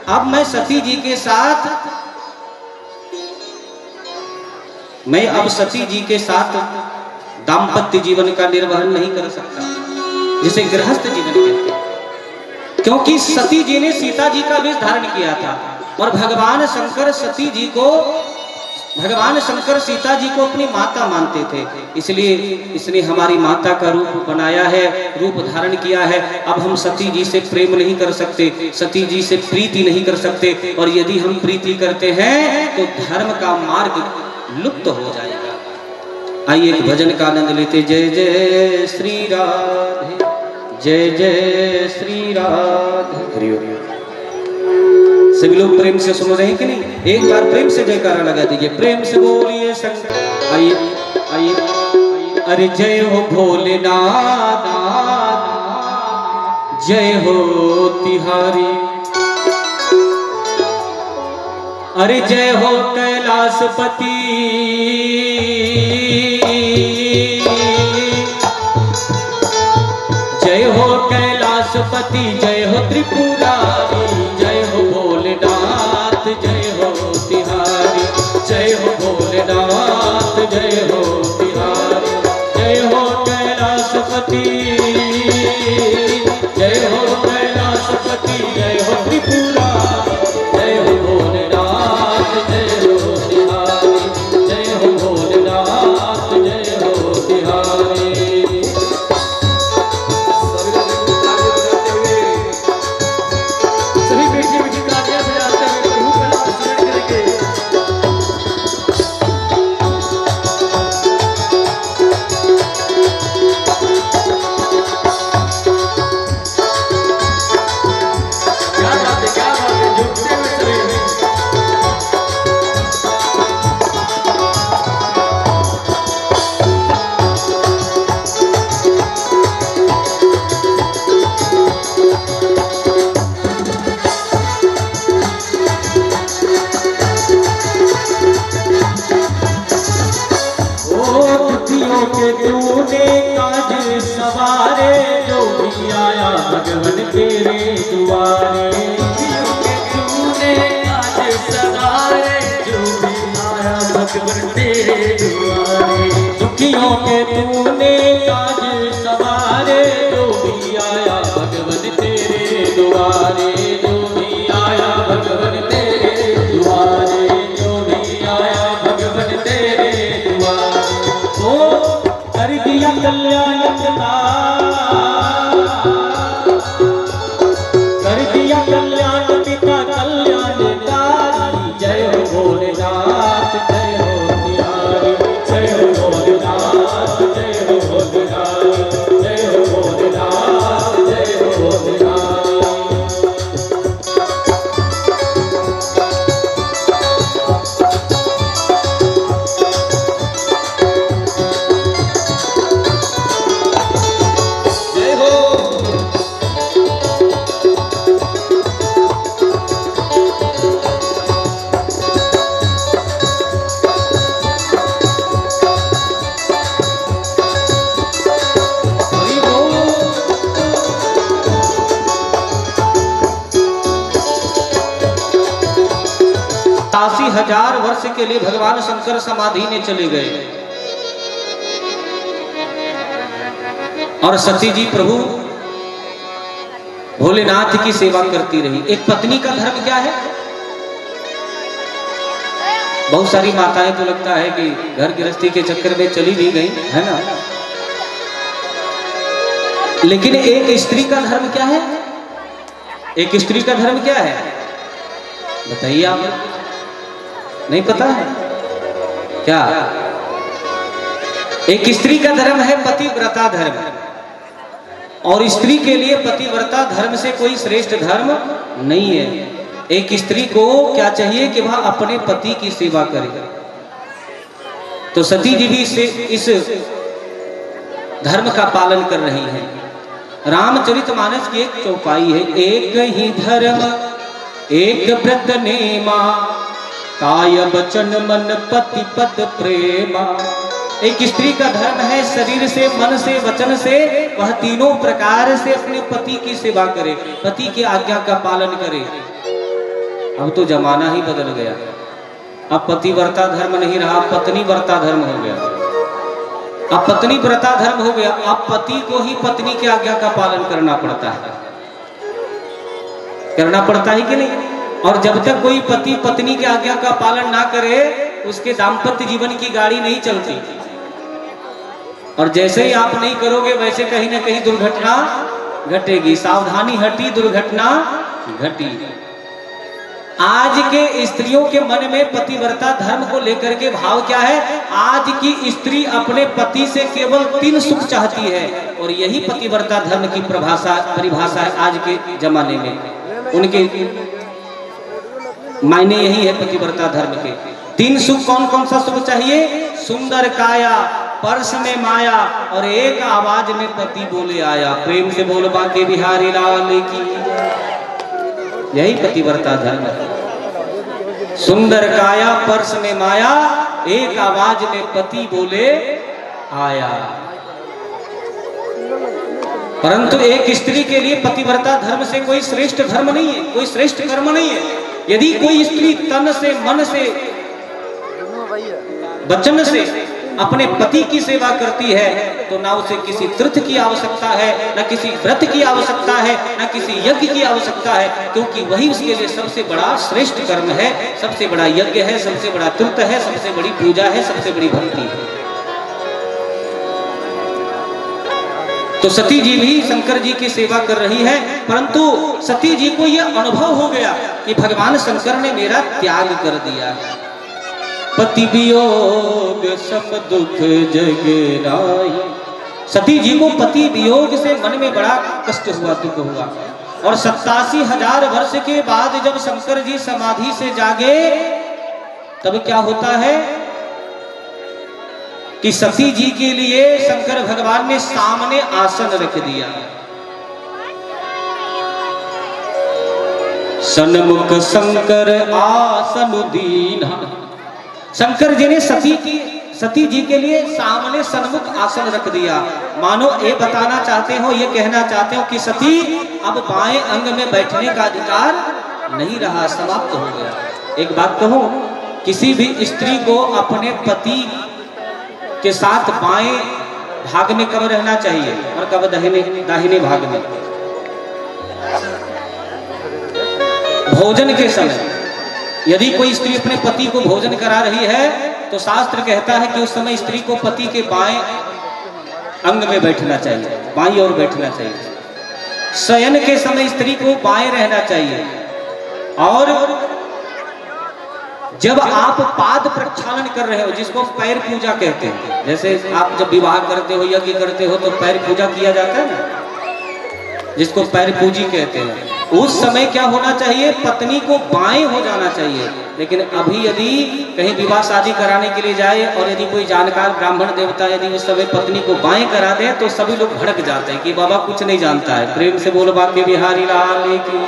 अब मैं सती जी के साथ, मैं अब सती जी के साथ दाम्पत्य जीवन का निर्वहन नहीं कर सकता, जिसे गृहस्थ जीवन कहते हैं। क्योंकि सती जी ने सीता जी का वेश धारण किया था और भगवान शंकर सती जी को, भगवान शंकर सीता जी को अपनी माता मानते थे, इसलिए इसने हमारी माता का रूप बनाया है, रूप धारण किया है। अब हम सती जी से प्रेम नहीं कर सकते, सती जी से प्रीति नहीं कर सकते, और यदि हम प्रीति करते हैं तो धर्म का मार्ग लुप्त हो जाएगा। आइए एक भजन का आनंद लेते। जय जय श्री राधे, जय जय श्री राधे। सभी लोग प्रेम से सुन रहे हैं कि नहीं? एक बार प्रेम से जयकारा लगा दीजिए, प्रेम से बोलिए शंकर। आइए आइए। अरे जय हो भोलेनाथ, जय हो तिहारी, अरे जय हो कैलाशपति, जय हो कैलाशपति, जय हो त्रिपुरारी, जय हो भोलेनाथ, जय हो तिहारी, जय हो भोलेनाथ, जय हो तिहारी, जय हो कैलाशपति, जय हो कैलाशपति, जय हो त्रिपुरारी, जय हो भोलेनाथ, जय हो तिहारी, जय हो भोलेनाथ, जय हो तिहारी। दुखियों के तूने काज सवारे, जो भी आया भगवन तेरे दुआरे, जो भी आया भगवन तेरे दुआरे, जो भी आया भगवन तेरे दुआरे। ओ कर दिया कल्याण का, कर दिया कल्याण पिता कल्याणकारी, जय हो भोलेनाथ, जय हो तिहारी, जय हो भोलेनाथ, जय हो भोलेनाथ। 87,000 वर्ष के लिए भगवान शंकर समाधि में चले गए और सती जी प्रभु भोलेनाथ की सेवा करती रही। एक पत्नी का धर्म क्या है? बहुत सारी माताएं तो लगता है कि घर गृहस्थी के चक्कर में चली भी गई है ना, लेकिन एक स्त्री का धर्म क्या है? एक स्त्री का धर्म क्या है बताइए आप? नहीं पता है क्या? एक स्त्री का धर्म है पतिव्रता धर्म, और स्त्री के लिए पतिव्रता धर्म से कोई श्रेष्ठ धर्म नहीं है। एक स्त्री को क्या चाहिए कि वह अपने पति की सेवा करे। तो सती जी भी इस धर्म का पालन कर रही हैं। रामचरितमानस की एक चौपाई है, एक ही धर्म एक व्रत नेमा, काय वचन मन पति पद प्रेमा। एक स्त्री का धर्म है शरीर से, मन से, वचन से वह तीनों प्रकार से अपने पति की सेवा करे, पति की आज्ञा का पालन करे। अब तो जमाना ही बदल गया, अब पतिव्रता धर्म नहीं रहा, पत्नी व्रता धर्म हो गया। अब पत्नी व्रता धर्म हो गया, अब पति को ही पत्नी की आज्ञा का पालन करना पड़ता है, करना पड़ता है कि नहीं? और जब तक कोई पति पत्नी की आज्ञा का पालन ना करे उसके दाम्पत्य जीवन की गाड़ी नहीं चलती। और जैसे ही आप नहीं करोगे वैसे कहीं ना कहीं दुर्घटना घटेगी। सावधानी हटी दुर्घटना घटी। आज के स्त्रियों के मन में पतिव्रता धर्म को लेकर के भाव क्या है? आज की स्त्री अपने पति से केवल 3 सुख चाहती है, और यही पतिव्रता धर्म की परिभाषा है आज के जमाने में। उनके मायने यही है पतिव्रता धर्म के। 3 सुख कौन कौन सा सुख चाहिए? सुंदर काया, पर्स में माया, और एक आवाज में पति बोले आया। प्रेम से बोल बांके बिहारी लाल की। यही पतिव्रता धर्म है। सुंदर काया, पर्स में माया, एक आवाज में पति बोले आया। परंतु एक स्त्री के लिए पतिव्रता धर्म से कोई श्रेष्ठ धर्म नहीं है, कोई श्रेष्ठ कर्म नहीं है। यदि कोई स्त्री तन से, मन से, वचन से अपने पति की सेवा करती है तो ना उसे किसी तीर्थ की आवश्यकता है, ना किसी व्रत की आवश्यकता है, ना किसी यज्ञ की आवश्यकता है, क्योंकि वही उसके लिए सबसे बड़ा श्रेष्ठ कर्म है, सबसे बड़ा यज्ञ है, सबसे बड़ा तीर्थ है, सबसे बड़ी पूजा है, सबसे बड़ी भक्ति है। तो सती जी भी शंकर जी की सेवा कर रही है, परंतु सती जी को यह अनुभव हो गया कि भगवान शंकर ने मेरा त्याग कर दिया। पति वियोग सब दुख जगनाई। सती जी को पति वियोग से मन में बड़ा कष्ट हुआ, दुख हुआ। और 87,000 वर्ष के बाद जब शंकर जी समाधि से जागे तब क्या होता है कि सती जी के लिए शंकर भगवान ने सामने आसन रख दिया। सन्मुख शंकर आसन दीना। शंकर जी ने सती जी के लिए सामने सन्मुख आसन रख दिया। मानो ये बताना चाहते हो, ये कहना चाहते हो कि सती अब बाएं अंग में बैठने का अधिकार नहीं रहा, समाप्त हो गया। एक बात कहूं, किसी भी स्त्री को अपने पति के साथ बाएं भाग में कब रहना चाहिए और कब दाहिने भाग में? भोजन के समय यदि कोई स्त्री अपने पति को भोजन करा रही है तो शास्त्र कहता है कि उस समय स्त्री को पति के बाएं अंग में बैठना चाहिए, बाईं ओर बैठना चाहिए। शयन के समय स्त्री को बाएं रहना चाहिए। और जब आप पाद प्रक्षालन कर रहे हो, जिसको पैर पूजा कहते हैं, जैसे आप जब विवाह करते हो, यज्ञ करते हो तो पैर पूजा किया जाता है ना, जिसको पैर पूजी कहते हैं, उस समय क्या होना चाहिए? पत्नी को बाएं हो जाना चाहिए। लेकिन अभी यदि कहीं विवाह शादी कराने के लिए जाए और यदि कोई जानकार ब्राह्मण देवता यदि उस समय पत्नी को बाएं करा दे तो सभी लोग भड़क जाते हैं कि बाबा कुछ नहीं जानता है। प्रेम से बोलो बांके बिहारी लाल की।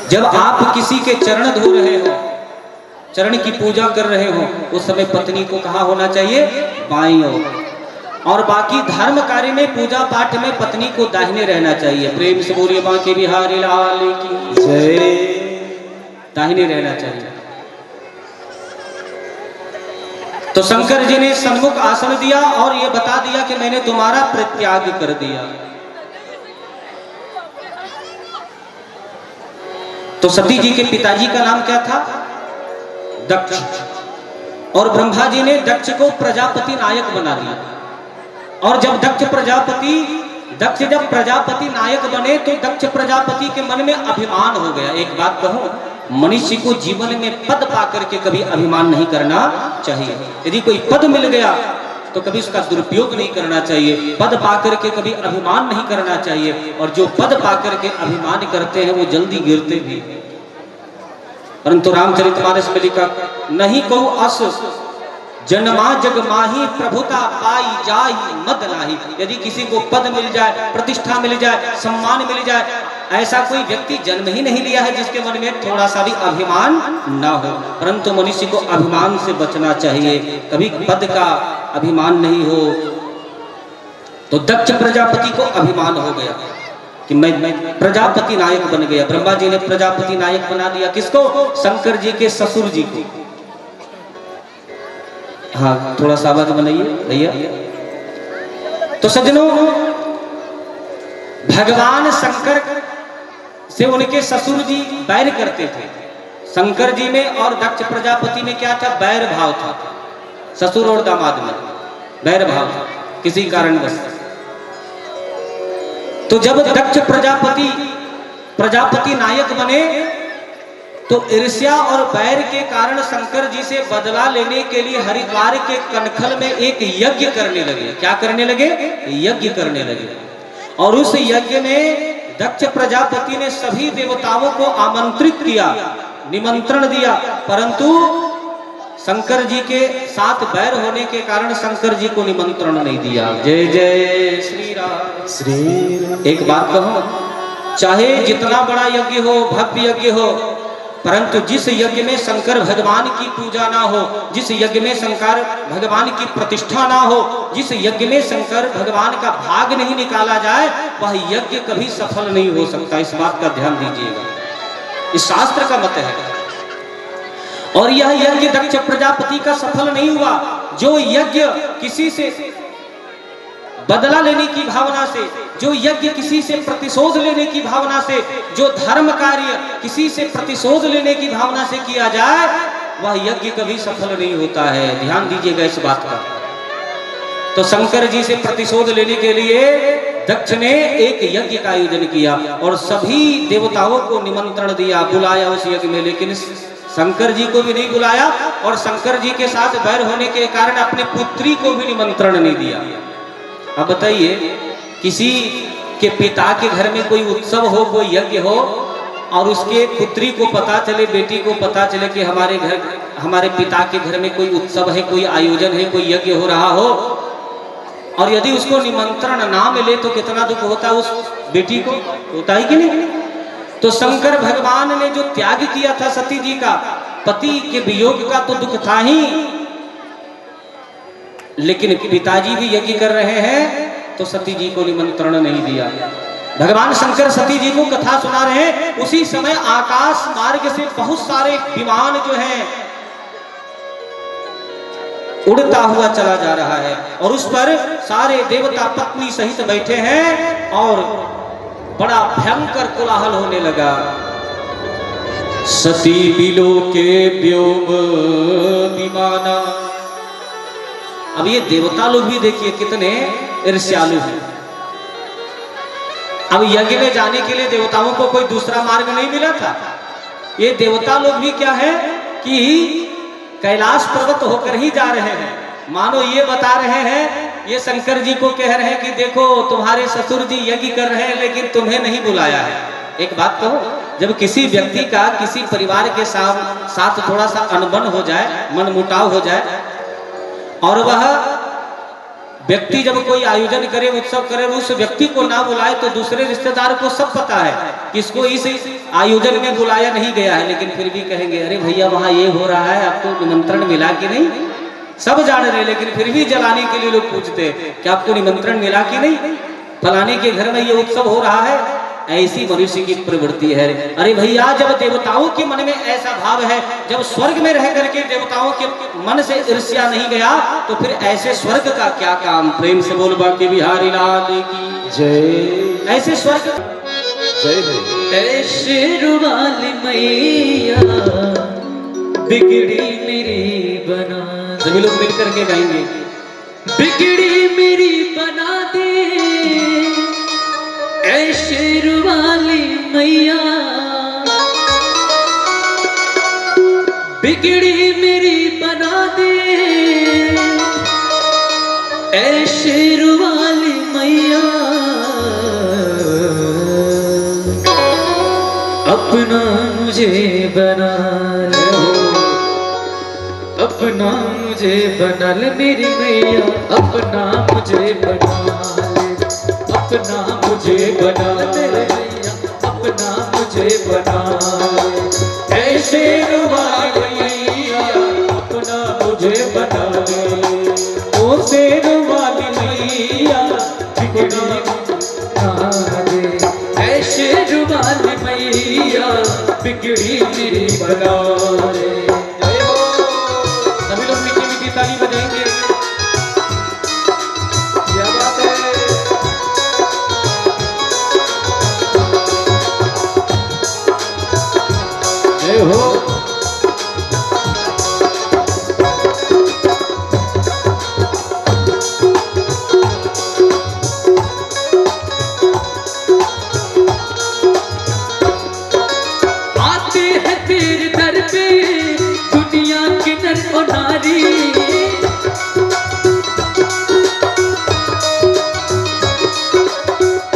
जब आप किसी के चरण धो रहे हो, चरण की पूजा कर रहे हो, उस समय पत्नी को कहाँ होना चाहिए? बाईं ओर। और बाकी धर्म कार्य में, पूजा पाठ में पत्नी को दाहिने रहना चाहिए। प्रेम से बोलिए बांके बिहारी लाल की जय। दाहिने रहना चाहिए। तो शंकर जी ने सन्मुख आसन दिया और ये बता दिया कि मैंने तुम्हारा परित्याग कर दिया। तो सती जी के पिताजी का नाम क्या था? दक्ष। और ब्रह्मा जी ने दक्ष को प्रजापति नायक बना दिया। और जब दक्ष जब प्रजापति नायक बने तो दक्ष प्रजापति के मन में अभिमान हो गया। एक बात कहूं, मनुष्य को जीवन में पद पाकर के कभी अभिमान नहीं करना चाहिए। यदि कोई पद मिल गया तो कभी उसका दुरुपयोग नहीं करना चाहिए। पद पाकर के कभी अभिमान नहीं करना चाहिए। और जो पद पाकर के अभिमान करते हैं वो जल्दी गिरते भी। परंतु रामचरितमानस में लिखा, नहीं कहू अस जन्मा जग माही प्रभुता पाई जाई मद नाही। यदि किसी को पद मिल जाए, प्रतिष्ठा मिल जाए, सम्मान मिल जाए, ऐसा कोई व्यक्ति जन्म ही नहीं लिया है जिसके मन में थोड़ा सा भी अभिमान ना हो। परंतु मनुष्य को अभिमान से बचना चाहिए, कभी पद का अभिमान नहीं हो। तो दक्ष प्रजापति को अभिमान हो गया कि मैं प्रजापति नायक बन गया। ब्रह्मा जी ने प्रजापति नायक बना दिया। किसको? शंकर जी के ससुर जी को। हाँ, थोड़ा सा आवाज बनाइए भैया। तो सज्जनों, भगवान शंकर से उनके ससुर जी बैर करते थे। शंकर जी में और दक्ष प्रजापति में क्या था? बैर भाव था। ससुर और दामाद में बैर भाव था किसी कारणवश। तो जब दक्ष प्रजापति नायक बने तो ईर्ष्या और बैर के कारण शंकर जी से बदला लेने के लिए हरिद्वार के कनखल में एक यज्ञ करने लगे। क्या करने लगे? यज्ञ करने लगे। और उस यज्ञ में दक्ष प्रजापति ने सभी देवताओं को आमंत्रित किया, निमंत्रण दिया, परंतु शंकर जी के साथ बैर होने के कारण शंकर जी को निमंत्रण नहीं दिया। जय जय श्री राम। एक बात कहूं, चाहे जितना बड़ा यज्ञ हो, भव्य यज्ञ हो, परंतु जिस यज्ञ में शंकर भगवान की पूजा ना हो, जिस यज्ञ में शंकर भगवान की प्रतिष्ठा ना हो, जिस यज्ञ में शंकर भगवान का भाग नहीं निकाला जाए, वह यज्ञ कभी सफल नहीं हो सकता। इस बात का ध्यान दीजिएगा, इस शास्त्र का मत है। और यह यज्ञ दक्ष प्रजापति का सफल नहीं हुआ। जो यज्ञ किसी से बदला लेने की भावना से, जो यज्ञ किसी से प्रतिशोध लेने की भावना से, जो धर्म कार्य किसी से प्रतिशोध लेने की भावना से किया जाए, वह यज्ञ कभी सफल नहीं होता है। ध्यान दीजिएगा इस बात का। तो शंकर जी से प्रतिशोध लेने के लिए दक्ष ने एक यज्ञ का आयोजन किया और सभी देवताओं को निमंत्रण दिया, बुलाया उस यज्ञ में, लेकिन शंकर जी को भी नहीं बुलाया और शंकर जी के साथ बैर होने के कारण अपने पुत्री को भी निमंत्रण नहीं दिया। अब बताइए, किसी के पिता के घर में कोई उत्सव हो, कोई यज्ञ हो, और उसके पुत्री को पता चले, बेटी को पता चले कि हमारे पिता के घर में कोई उत्सव है, कोई आयोजन है, कोई यज्ञ हो रहा हो, और यदि उसको निमंत्रण ना मिले तो कितना दुख होता उस बेटी को, होता ही कि नहीं। तो शंकर भगवान ने जो त्याग किया था सती जी का, पति के वियोग का तो दुख था ही, लेकिन पिताजी भी यज्ञ कर रहे हैं तो सती जी को निमंत्रण नहीं दिया। भगवान शंकर सती जी को कथा सुना रहे हैं, उसी समय आकाश मार्ग से बहुत सारे विमान जो हैं उड़ता हुआ चला जा रहा है और उस पर सारे देवता पत्नी सहित बैठे हैं और बड़ा भयंकर कोलाहल होने लगा। सती बिलो के व्योम विमाना। अब ये देवता लोग भी देखिए कितने ईर्ष्यालु हैं। अब यज्ञ में जाने के लिए देवताओं को कोई दूसरा मार्ग नहीं मिला था। ये देवता लोग भी क्या है कि कैलाश पर्वत होकर ही जा रहे हैं। मानो ये बता रहे हैं, ये शंकर जी को कह रहे हैं कि देखो तुम्हारे ससुर जी यज्ञ कर रहे हैं लेकिन तुम्हें नहीं बुलाया है। एक बात कहो, जब किसी व्यक्ति का किसी परिवार के साथ थोड़ा सा अनबन हो जाए, मनमुटाव हो जाए, और वह व्यक्ति जब कोई आयोजन करे, उत्सव करे, उस व्यक्ति को ना बुलाए तो दूसरे रिश्तेदार को सब पता है कि इसको इस आयोजन में बुलाया नहीं गया है, लेकिन फिर भी कहेंगे अरे भैया वहां ये हो रहा है, आपको निमंत्रण मिला कि नहीं। सब जान रहे, लेकिन फिर भी जलाने के लिए लोग पूछते कि आपको निमंत्रण मिला कि नहीं, फलाने के घर में ये उत्सव हो रहा है, ऐसी मनुष्य की प्रवृत्ति है। अरे भैया, जब देवताओं के मन में ऐसा भाव है, जब स्वर्ग में रह करके देवताओं के मन से ईर्ष्या नहीं गया, तो फिर ऐसे स्वर्ग का क्या काम। प्रेम से बोल बाकी बिहारी लाल की जय। ऐसे स्वर्ग जय शेर वाली मैया बिगड़ी मेरी बना, सभी लोग मिलकर के गाएंगे। बिगड़ी मेरी बना दे ऐ शेर वाली मैया, बिगड़ी मेरी बना दे ऐ शेर वाली मैया, अपना मुझे बना लो, अपना मुझे बना ले मेरी मैया, अपना मुझे बना ले, अपना मुझे बना ले मैया, अपना मुझे बना ले ऐ शेर वाली मैया, अपना मुझे बना ले, ओ शेर वाली मैया बिगड़ी बना दे ऐ शेर वाली मैया, बिगड़ी मेरी बना ले। सभी लोग मीठी मीठी ताली बजाएंगे। क्या बात है। जय हो। आते हैं तेरे दर पे दुनिया के नर और नारी,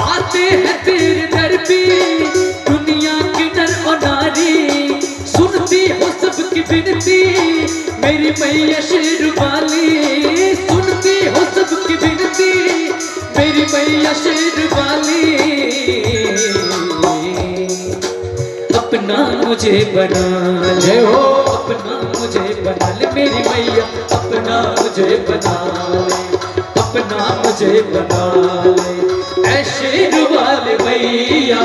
आते हैं तेरे दर पे दुनिया के नर और नारी, सुनती हो सबकी विनती मेरी मैया शेर वाली, सुनती हो सबकी विनती मेरी मैया शेर वाली, अपना मुझे बना ले हो, अपना मुझे बना ले मेरी मैया, अपना मुझे बना ले, अपना मुझे बना ले ऐ शेर वाले मैया,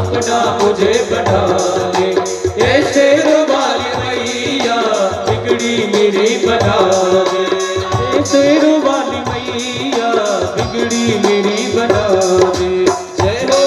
अपना मुझे बना ले ऐ शेर वाली मैया, बिगड़ी मेरी बना ले ऐ शेर वाली मैया, बिगड़ी मेरी बना ले। जय हो।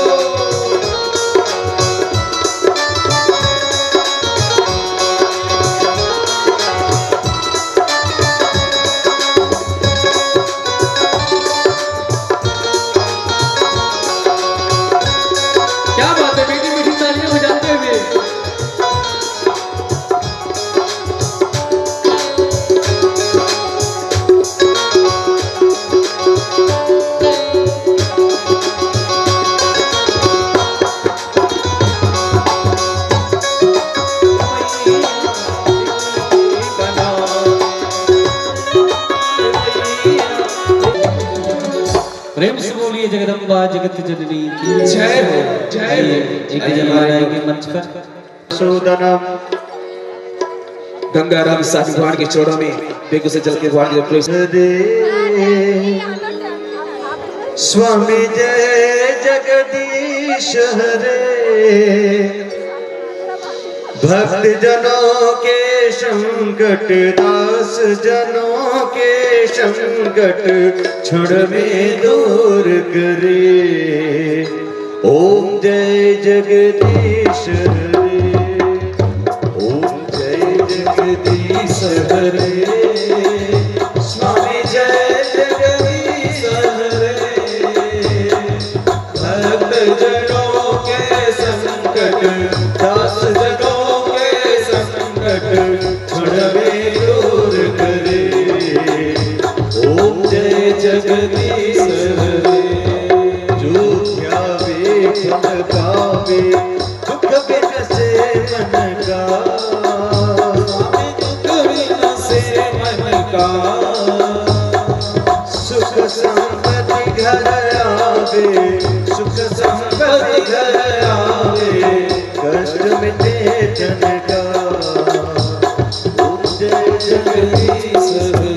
क्या बात है, मीठी मीठी तालियां बजाते हुए। प्रेम से बोलिए जगदम्बा जगत जननी की जय हो, जय हो। एक जमाना के मंच पर सूदनम गंगाराम साधु भगवान के चौड़ों में बेगूसराय जल के भगवान के स्वामी जय जगदीश हरे, भक्त जनों के संकट दास जनों के संकट क्षण में दूर करे, ओम जय जगदीश हरे, ओम जय जगदीश हरे, स्वामी जय जगदीश हरे, भक्त जनों के संकट दास जनों के संकट क्षण में दूर करे, ओम जय जगदीश हरे, जो ध्यावे फल पावे दुख बिन से मन का, स्वामी दुख बिन से मन का, सुख संपत्ति घर आवे, सुख संपत्ति घर आवे, कष्ट मिटे जन का, ओम जय जगदीश हरे।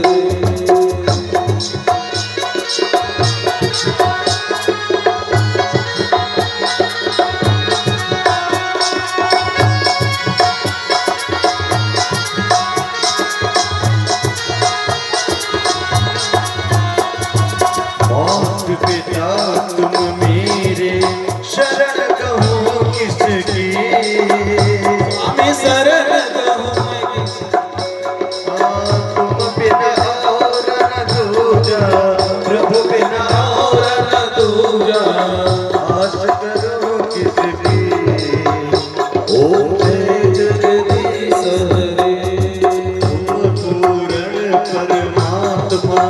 पिता तुम मेरे शरण कहो किसकी स्वामी शरण कहूँ मैं किसकी। तुम बिना और न दूजा प्रभु बिना और न दूजा आस करो किसकी ओम जय जगदीश हरे। पूर्ण परमात्मा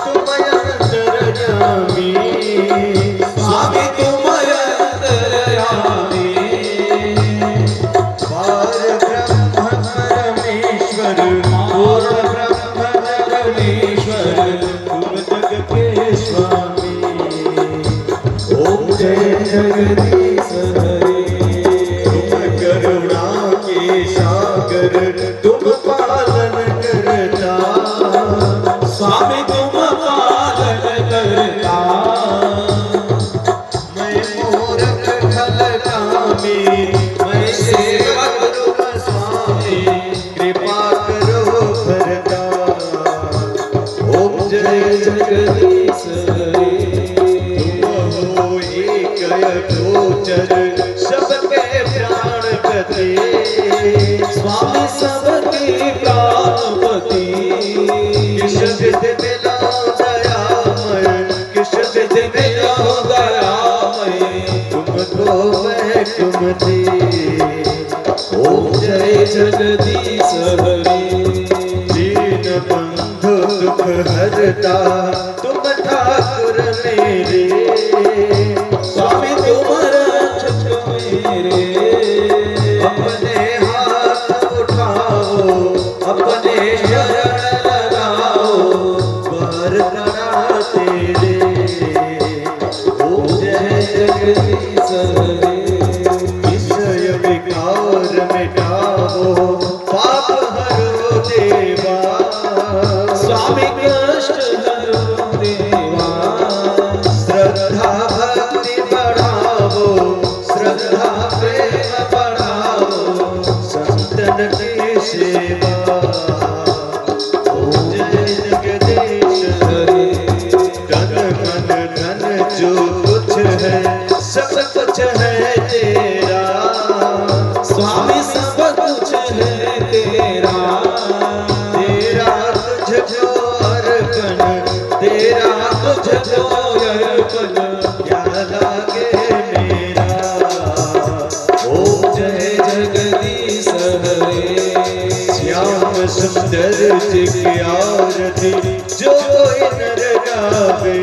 तुम अंतर्यामी स्वामी तुम अंतर्यामी। पार ब्रह्म परमेश्वर पूर्ण ब्रह्म परमेश्वर तुम जग के स्वामी ओम जय जगदीश हरे। तुम करुणा के सागर तुम पालन करता स्वामी तुम पालन करता। मैं मूर्ख खल कामी मैं सेवक तुम स्वामी कृपा करो भरता ओम जय जगदीश हरे। तुम हो एक गोचर सबके प्राणपति स्वामी सबके प्राणपति। किस विध मिला दयामय किस विध मिला दयामय तुमको मैं तुम दी ओम जय जगदीश हरे। दीन बंधु दुख हरता तुम ठाकुर मेरे स्वामी तुम रक्षक मेरे। अपने हाथ उठाओ अपने शरण लगाओ द्वार करा तेरे ओम जय जगदीश हरे। विषय विकार मिटाओ पाप हरो देवा स्वामी कष्ट हरो देवा। श्रद्धा भक्ति बढ़ाओ श्रद्धा प्रेम बढ़ाओ संतन की सेवा ओम जय जगदीश हरे। तन मन धन जो कुछ है सब कुछ है तेरा स्वामी सब कुछ है तेरा। तेरा तुझको अर्पण तेरा तुझको अर्पण क्या लागे मेरा ओम जय जगदीश हरे। श्याम सुंदर जी की आरती जो कोई नर गावे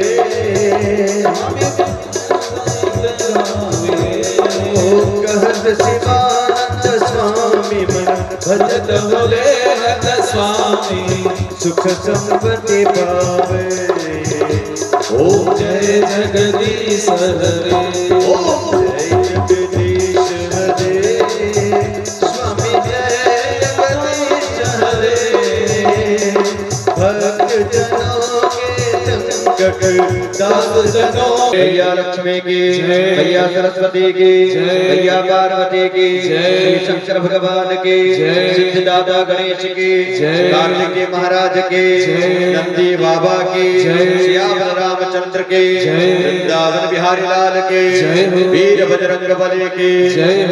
ओ कहत शिवानंद स्वामी मन भजत भोले हत स्वामी सुख संपत्ति पावे ओम जय जगदीश हरे। ओम जय जगदीश हरे स्वामी जय जगदीश हरे भक्त जनों के संकट दास जनों भैया लक्ष्मी की भैया सरस्वती की भैया पार्वती की श्री शंकर भगवान की सिद्धिदाता गणेश की कार्तिकेय महाराज की नंदी बाबा की श्याम रामचंद्र की वृंदावन बिहारी लाल के वीर बजरंग बली की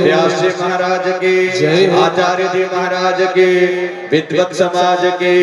व्यास जी महाराज की आचार्य जी महाराज की विद्वत समाज की